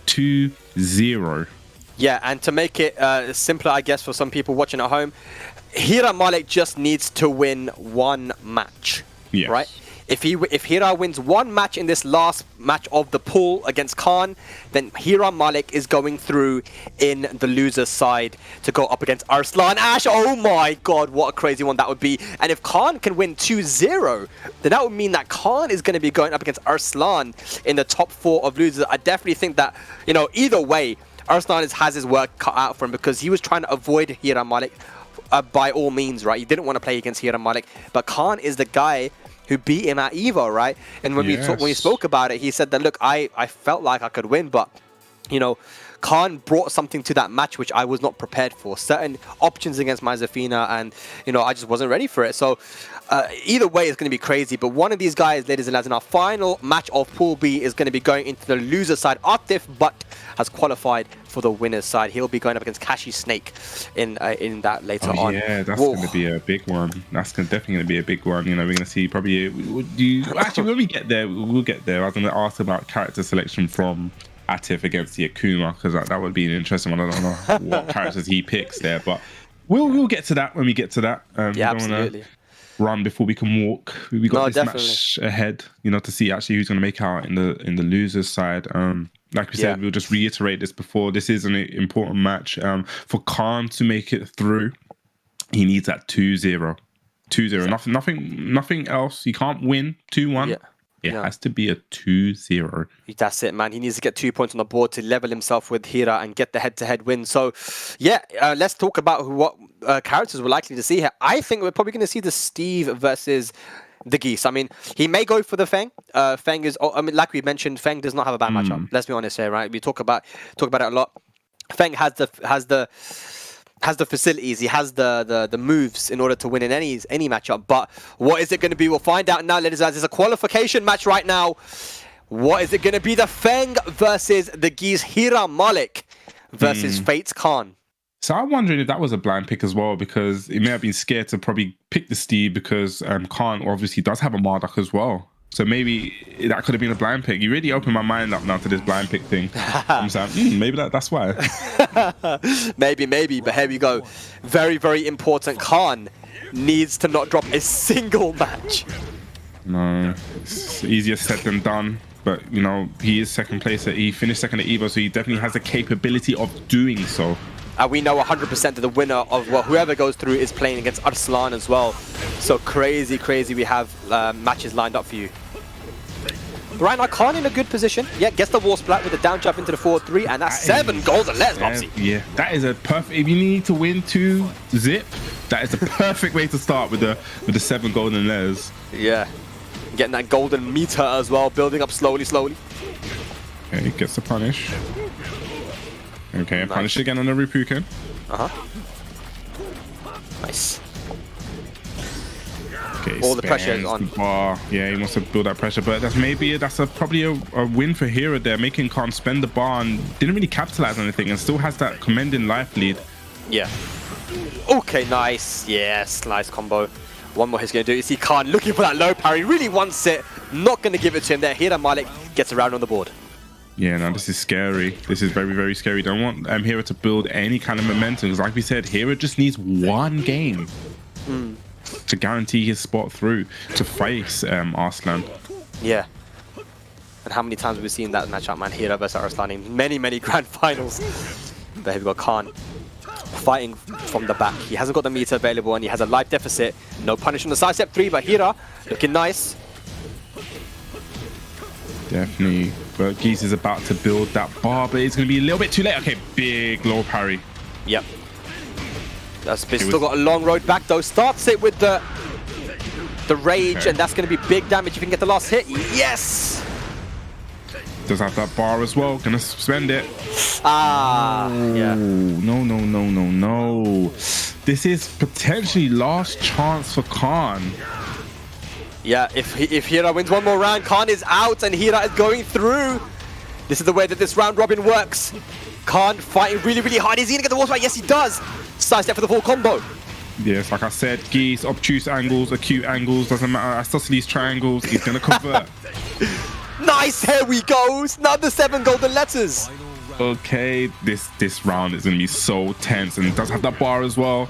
Speaker 1: 2-0. Yeah,
Speaker 2: and to make it simpler, I guess, for some people watching at home, Heera Malik just needs to win 1 match.
Speaker 1: Yes.
Speaker 2: Right? If Heera wins 1 match in this last match of the pool against Khan, then Heera Malik is going through in the loser's side to go up against Arslan Ash. Oh my god, what a crazy one that would be. And if Khan can win 2-0, then that would mean that Khan is going to be going up against Arslan in the top 4 of losers. I definitely think that, you know, either way, Arslan has his work cut out for him, because he was trying to avoid Heera Malik by all means, right? He didn't want to play against Heera Malik, but Khan is the guy who beat him at EVO, right? And when we spoke about it, he said that, look, I felt like I could win, but you know, Khan brought something to that match which I was not prepared for. Certain options against my Zafina, and you know, I just wasn't ready for it. So either way, it's going to be crazy. But one of these guys, ladies and lads, in our final match of Pool B is going to be going into the loser side. Atif, but has qualified for the winner's side. He'll be going up against Kashi Snake in that later on.
Speaker 1: Yeah, that's going to be a big one. That's definitely going to be a big one. You know, we're going to see probably. Actually, when we get there, we'll get there. I was going to ask about character selection from Atif against the Akuma, because that would be an interesting one. I don't know what characters he picks there, but we'll get to that when we get to that.
Speaker 2: Yeah, absolutely.
Speaker 1: Run before we can walk. We got this match ahead, you know, to see actually who's going to make out in the losers side. Like we said, we'll just reiterate this before. This is an important match. For Khan to make it through, he needs that 2-0. 2-0. Nothing else. He can't win 2-1. Yeah. It has to be a 2-0.
Speaker 2: That's it, man. He needs to get 2 points on the board to level himself with Heera and get the head-to-head win. So, yeah, let's talk about what characters we're likely to see here. I think we're probably going to see the Steve versus the Geese. I mean, he may go for the Feng. Feng is, I mean, like we mentioned, Feng does not have a bad matchup. Let's be honest here, right? We talk about it a lot. Feng has the facilities, he has the moves in order to win in any matchup. But what is it going to be? We'll find out now, ladies and gentlemen. It's a qualification match right now. What is it going to be? The Feng versus the Geese. Heera Malik versus Fate's Khan.
Speaker 1: So I'm wondering if that was a blind pick as well, because he may have been scared to probably pick the Steve, because Khan obviously does have a Marduk as well. So maybe that could have been a blind pick. You really opened my mind up now to this blind pick thing. I'm saying, maybe that's why.
Speaker 2: maybe, but here we go. Very, very important. Khan needs to not drop a single match.
Speaker 1: No, it's easier said than done. But, you know, he is second place. He finished second at EVO, so he definitely has the capability of doing so.
Speaker 2: We know 100% that the winner of whoever goes through is playing against Arslan as well. So crazy. We have matches lined up for you. Bryan, Khan in a good position. Yeah, gets the wall splat with a down jump into the 4-3, and that's 7 goals and less, Bobsy.
Speaker 1: Yeah, that is a perfect. If you need to win 2-zip, that is the perfect way to start with the 7 golden layers.
Speaker 2: Yeah, getting that golden meter as well, building up slowly.
Speaker 1: Okay, gets the punish. Okay, nice. Punish again on the Ripuken.
Speaker 2: Nice.
Speaker 1: Okay,
Speaker 2: all the pressure is on.
Speaker 1: Bar. Yeah, he wants to build that pressure, but that's probably a win for Heera there, making Khan spend the bar and didn't really capitalize on anything, and still has that commanding life lead.
Speaker 2: Yeah. Okay, nice. Yes, nice combo. One more he's going to do. You see Khan looking for that low parry, really wants it, not going to give it to him there. Heera Malik gets around on the board.
Speaker 1: Yeah, no, this is scary. This is very, very scary. Don't want Heera to build any kind of momentum. Because like we said, Heera just needs one game to guarantee his spot through to face Arslan.
Speaker 2: Yeah. And how many times have we seen that matchup, man? Heera versus Arslan in many grand finals. But here we go, Khan fighting from the back. He hasn't got the meter available and he has a life deficit. No punish on the side step 3, but Heera looking nice.
Speaker 1: Definitely. But Geese is about to build that bar, but it's going to be a little bit too late. Okay, big low parry.
Speaker 2: Yep. That's still got a long road back though. Starts it with the rage, and that's going to be big damage if you can get the last hit. Yes!
Speaker 1: Does have that bar as well. Gonna spend it.
Speaker 2: Yeah.
Speaker 1: No. This is potentially last chance for Khan.
Speaker 2: Yeah, if Heera wins one more round, Khan is out and Heera is going through. This is the way that this round robin works. Khan fighting really hard. Is he gonna get the wall spike? Yes, he does. Side step for the full combo.
Speaker 1: Yes, like I said, Geese, obtuse angles, acute angles, doesn't matter. Isosceles triangles, he's gonna convert.
Speaker 2: Nice, here we go. Another 7 golden letters.
Speaker 1: Okay, this round is gonna be so tense, and it does have that bar as well.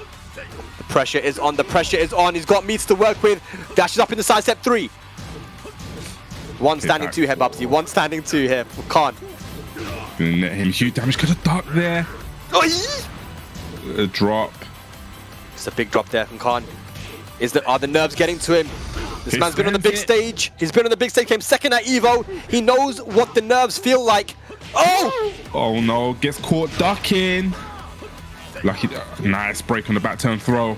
Speaker 2: The pressure is on. He's got meats to work with. Dashes up in the side step 3. One standing 2 here, Bubsy. One standing 2 here for Khan.
Speaker 1: Gonna net him huge damage. Could have ducked there. A drop.
Speaker 2: It's a big drop there from Khan. Are the nerves getting to him? This man's been on the big stage. He's been on the big stage. Came second at Evo. He knows what the nerves feel like. Oh!
Speaker 1: Oh no! Gets caught ducking. Lucky. Nice break on the back turn throw.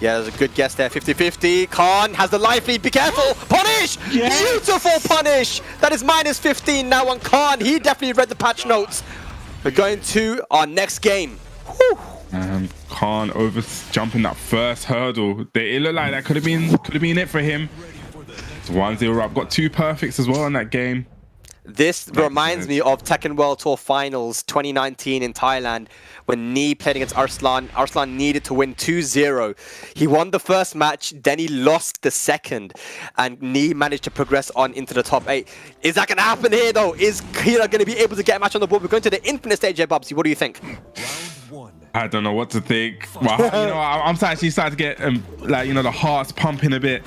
Speaker 2: Yeah, there's a good guess there. 50-50. Khan has the life lead. Be careful. Punish! Yes. Beautiful punish. That is -15 now on Khan. He definitely read the patch notes. We're going to our next game. Whew.
Speaker 1: Khan over jumping that first hurdle. It looked like that could have been it for him. It's 1-0 up. Got 2 perfects as well in that game.
Speaker 2: This reminds me of Tekken World Tour Finals 2019 in Thailand when Nee played against Arslan. Arslan needed to win 2-0. He won the first match, then he lost the second, and Nee managed to progress on into the top 8. Is that going to happen here though? Is Heera going to be able to get a match on the board? We're going to the infinite stage here, Bubsy. What do you think?
Speaker 1: I don't know what to think. Well, I'm actually starting to get the heart's pumping a bit.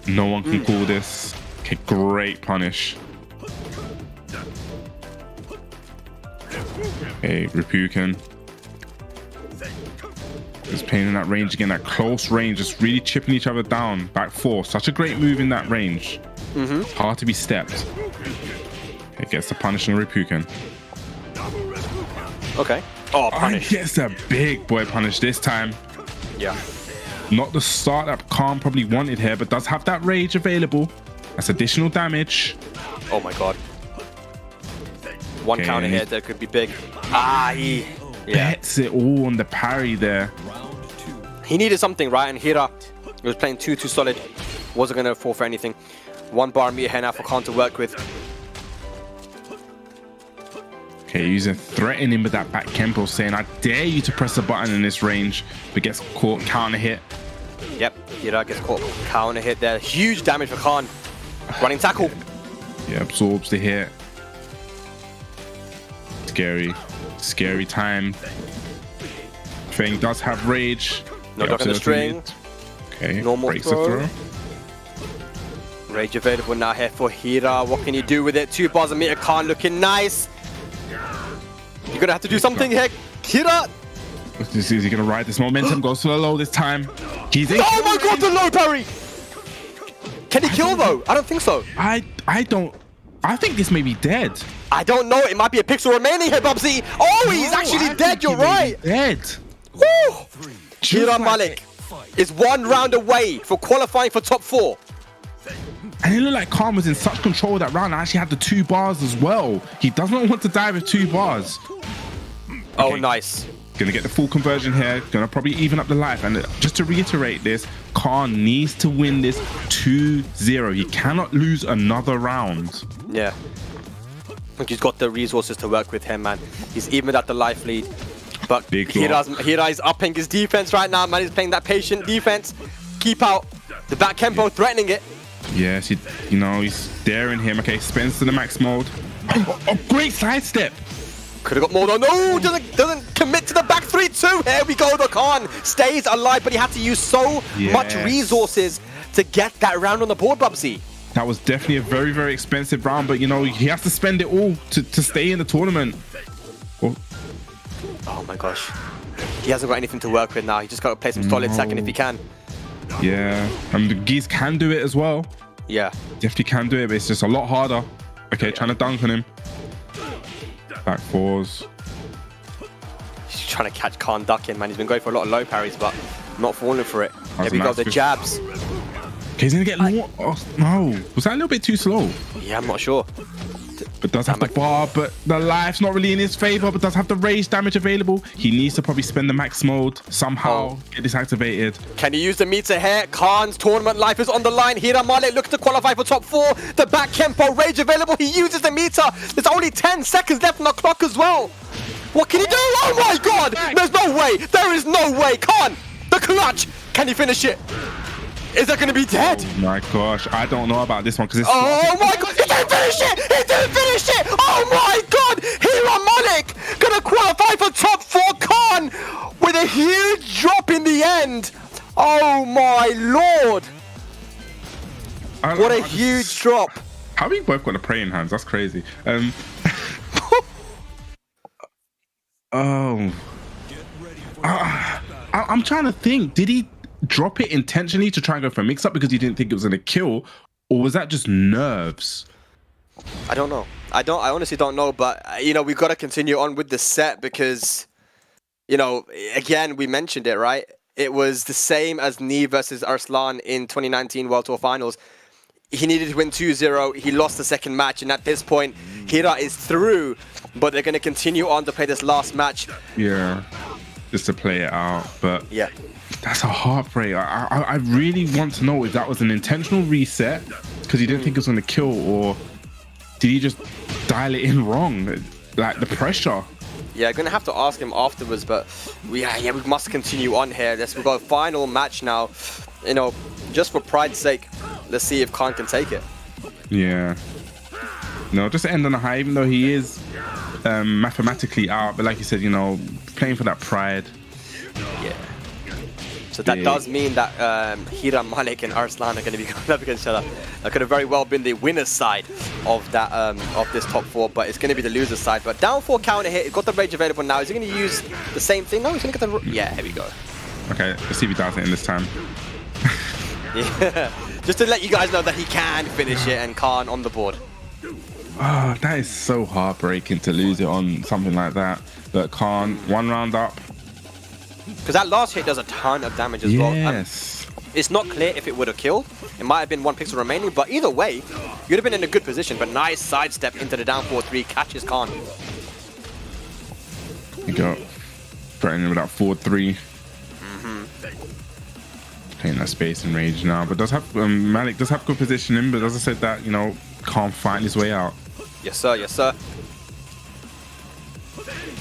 Speaker 1: No one can call this. Okay, great punish. Okay, Ripuken. Just playing in that range again, that close range, just really chipping each other down. Back 4, such a great move in that range. It's hard to be stepped. It gets the punish on Ripuken.
Speaker 2: Okay. Oh, punish.
Speaker 1: Gets a big boy punish this time.
Speaker 2: Yeah.
Speaker 1: Not the start that Khan probably wanted here, but does have that rage available. That's additional damage.
Speaker 2: Oh my god. One counter hit that could be big. He
Speaker 1: bets it all on the parry there.
Speaker 2: He needed something, right? And Heera, he was playing too solid. Wasn't going to fall for anything. 1 bar meter here now for Khan to work with.
Speaker 1: Okay, using threatening with that back Kempo, saying, I dare you to press a button in this range, but gets caught counter hit.
Speaker 2: Yep, Heera gets caught counter hit there. Huge damage for Khan. Running tackle.
Speaker 1: Yeah, absorbs the hit. Scary time. Feng does have rage.
Speaker 2: No duck in the string.
Speaker 1: Okay,
Speaker 2: normal
Speaker 1: breaks
Speaker 2: throw.
Speaker 1: the throw.
Speaker 2: Rage available now here for Heera. What can you do with it? 2 bars a meter. Khan looking nice. You're gonna have to do something here, Heera.
Speaker 1: Is he gonna ride this momentum? Goes to the low this time. He's in.
Speaker 2: Oh my god, the low parry! Can he kill though? I don't think so.
Speaker 1: I think this may be dead.
Speaker 2: I don't know. It might be a pixel remaining here, Bubsy. Oh, he's actually dead. You're right.
Speaker 1: Dead.
Speaker 2: Woo! Heera Malik is 1 round away for qualifying for top 4.
Speaker 1: And it looked like Khan was in such control of that round. I actually had the 2 bars as well. He does not want to die with 2 bars.
Speaker 2: Oh,
Speaker 1: Okay.
Speaker 2: nice.
Speaker 1: Gonna get the full conversion here. Gonna probably even up the life. And just to reiterate this, Khan needs to win this 2-0. He cannot lose another round.
Speaker 2: Yeah. He's got the resources to work with him, man. He's even at the life lead. But Heera is upping his defense right now, man. He's playing that patient defense. Keep out. The back Kempo threatening it.
Speaker 1: Yes, he's daring him. Okay, spins to the max mode. Oh, great sidestep.
Speaker 2: Could have got more though. No, doesn't commit to the back 3-2. Here we go. The Khan stays alive, but he had to use so much resources to get that round on the board, Bubsy.
Speaker 1: That was definitely a very, very expensive round, but he has to spend it all to stay in the tournament.
Speaker 2: Oh my gosh. He hasn't got anything to work with now. He just got to play some solid second if he can.
Speaker 1: Yeah, and the Geese can do it as well.
Speaker 2: Yeah.
Speaker 1: Definitely can do it, but it's just a lot harder. Okay, trying to dunk on him. Back 4s.
Speaker 2: He's trying to catch Khan ducking, man. He's been going for a lot of low parries, but not falling for it. Here we go, the jabs.
Speaker 1: Okay, he's gonna get more. Oh, no. Was that a little bit too slow?
Speaker 2: Yeah, I'm not sure.
Speaker 1: But does have the bar, but the life's not really in his favor, but does have the rage damage available. He needs to probably spend the max mode somehow, get this activated.
Speaker 2: Can he use the meter here? Khan's tournament life is on the line. Heera Malik looks to qualify for top 4. The back Kempo rage available. He uses the meter. There's only 10 seconds left on the clock as well. What can he do? Oh my god! There's no way! There is no way! Khan! The clutch! Can he finish it? Is that going to be dead?
Speaker 1: Oh my gosh, I don't know about this one because it's.
Speaker 2: Oh my god, he didn't finish it! He didn't finish it! Oh my god! Heera Malik gonna qualify for top 4. Khan with a huge drop in the end. Oh my lord! What a huge drop!
Speaker 1: How we both got the praying hands? That's crazy. Oh. I'm trying to think. Did he drop it intentionally to try and go for a mix-up because he didn't think it was going to kill? Or was that just nerves?
Speaker 2: I don't know. I honestly don't know. But, we've got to continue on with the set because, again, we mentioned it, right? It was the same as Nee versus Arslan in 2019 World Tour Finals. He needed to win 2-0. He lost the second match. And at this point, Heera is through, but they're going to continue on to play this last match.
Speaker 1: Yeah, just to play it out. But
Speaker 2: yeah,
Speaker 1: that's a heartbreak. I really want to know if that was an intentional reset because he didn't think it was going to kill, or did he just dial it in wrong? Like the pressure.
Speaker 2: Yeah, gonna have to ask him afterwards, but we must continue on here. We've got a final match now. You know, just for pride's sake, let's see if Khan can take it.
Speaker 1: Yeah. No, just to end on a high, even though he is mathematically out, but like you said, you know, playing for that pride.
Speaker 2: Yeah. So that does mean that Heera, Malik, and Arslan are going to be going up against each other. That could have very well been the winner's side of that of this top 4, but it's going to be the loser's side. But down 4 counter hit, got the rage available now. Is he going to use the same thing? No, he's going to get the... Yeah, here we go.
Speaker 1: Okay, let's see if he does it in this time.
Speaker 2: Yeah, just to let you guys know that he can finish it and Khan on the board.
Speaker 1: Oh, that is so heartbreaking to lose it on something like that. But Khan, 1 round up.
Speaker 2: Because that last hit does a ton of damage as well.
Speaker 1: Yes.
Speaker 2: It's not clear if it would have killed. It might have been 1 pixel remaining, but either way, you'd have been in a good position. But nice sidestep into the down 4-3, catches Khan.
Speaker 1: You got threatening with that 4-3. Playing that space and rage now, but does have Malik does have good positioning, but as I said, that, you know, can't find his way out.
Speaker 2: Yes, sir. Yes, sir.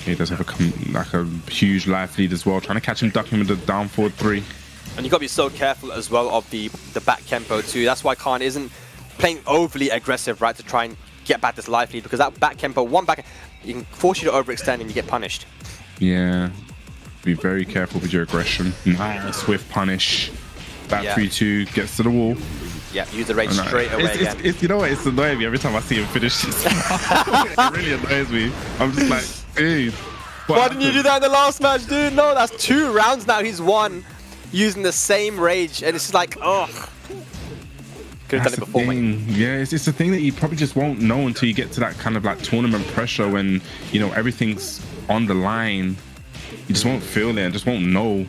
Speaker 1: He does have a huge life lead as well, trying to catch him ducking with the down 4-3.
Speaker 2: And you got to be so careful as well of the back Kempo too. That's why Khan isn't playing overly aggressive, right, to try and get back this life lead, because that back Kempo, one back, you can force you to overextend and you get punished.
Speaker 1: Yeah, be very careful with your aggression. Nice swift punish. Back 3-2 gets to the wall.
Speaker 2: Yeah, use the rage straight away again.
Speaker 1: You know what? It's annoying me every time I see him finish this. It really annoys me. I'm just like, dude.
Speaker 2: Why didn't you do that in the last match, dude? No, that's 2 rounds now he's won using the same rage. And it's just like, ugh. Could have done it before, mate.
Speaker 1: Yeah, it's the thing that you probably just won't know until you get to that kind of like tournament pressure when, you know, everything's on the line. You just won't feel it and just won't know.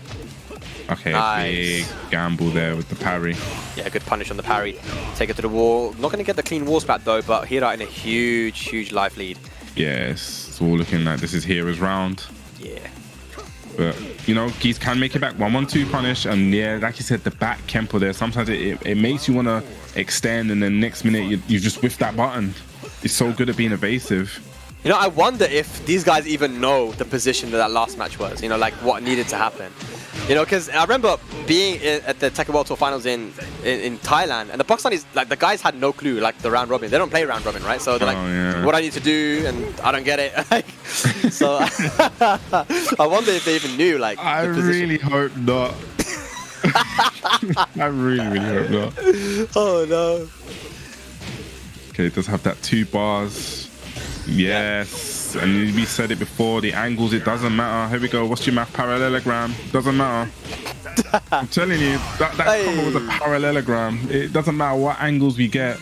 Speaker 1: Okay, big gamble there with the parry.
Speaker 2: Yeah, good punish on the parry. Take it to the wall. Not going to get the clean wall spat though, but Heera in a huge, huge life lead.
Speaker 1: Yes, it's all looking like this is Heera's round.
Speaker 2: Yeah.
Speaker 1: But, you know, Geese can make it back. 1-1-2 punish. And yeah, like you said, the back Kempo there, sometimes it makes you want to extend, and then next minute you just whiff that button. It's so good at being evasive.
Speaker 2: You know, I wonder if these guys even know the position that last match was, you know, like what needed to happen. You know, because I remember being at the Tekken World Tour Finals in Thailand, and the Pakistanis, like, the guys had no clue, like, the round robin. They don't play round robin, right? So they're like, what I need to do, and I don't get it. So I wonder if they even knew, like,
Speaker 1: I really hope not. I really, really hope not.
Speaker 2: Oh, no.
Speaker 1: Okay, it does have that 2 bars. Yes, and we said it before, the angles, it doesn't matter. Here we go, what's your math? Parallelogram. Doesn't matter. I'm telling you, that combo was a parallelogram. It doesn't matter what angles we get,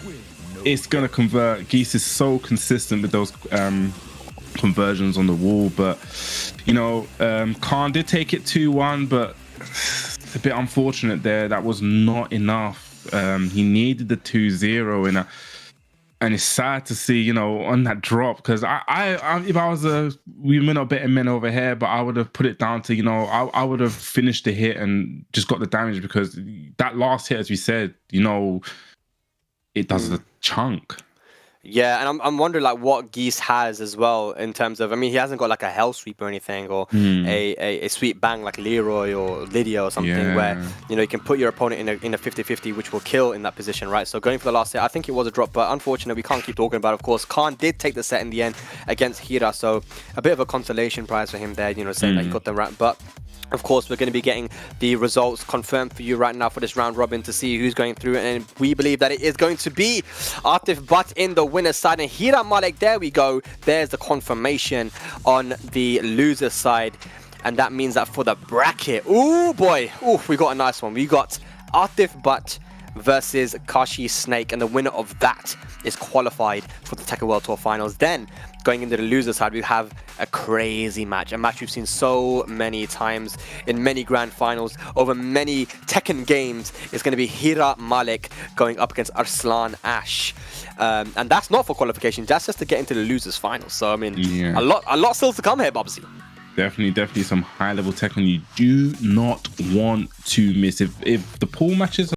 Speaker 1: it's going to convert. Geese is so consistent with those conversions on the wall, but, you know, Khan did take it 2-1, but it's a bit unfortunate there. That was not enough. He needed the 2-0 and it's sad to see, you know, on that drop, because I if I was we may not betting men over here, but I would have put it down to, you know, I would have finished the hit and just got the damage, because that last hit, as we said, you know, it does a chunk.
Speaker 2: Yeah, and I'm wondering, like, what Geese has as well in terms of, I mean, he hasn't got like a hell sweep or anything, or a sweep bang like Leroy or Lydia or something, where, you know, you can put your opponent in a 50-50, which will kill in that position, right? So going for the last set, I think it was a drop, but unfortunately, we can't keep talking about it. Of course, Khan did take the set in the end against Heera, so a bit of a consolation prize for him there, you know, saying that he got the round. But of course, we're going to be getting the results confirmed for you right now for this round robin to see who's going through, and we believe that it is going to be Atif Butt in the winner's side, and Heera Malik, there we go. There's the confirmation on the loser's side, and that means that for the bracket, ooh boy, ooh, we got a nice one. We got Atif Butt versus Kashi Snake, and the winner of that is qualified for the Tekken World Tour Finals. Then, going into the loser side, we have a crazy match, a match we've seen so many times in many grand finals over many Tekken games. It's going to be Heera Malik going up against Arslan Ash, and that's not for qualification. That's just to get into the losers finals. So I mean, a lot still to come here, Bubsy.
Speaker 1: Definitely some high level Tekken you do not want to miss. If the pool matches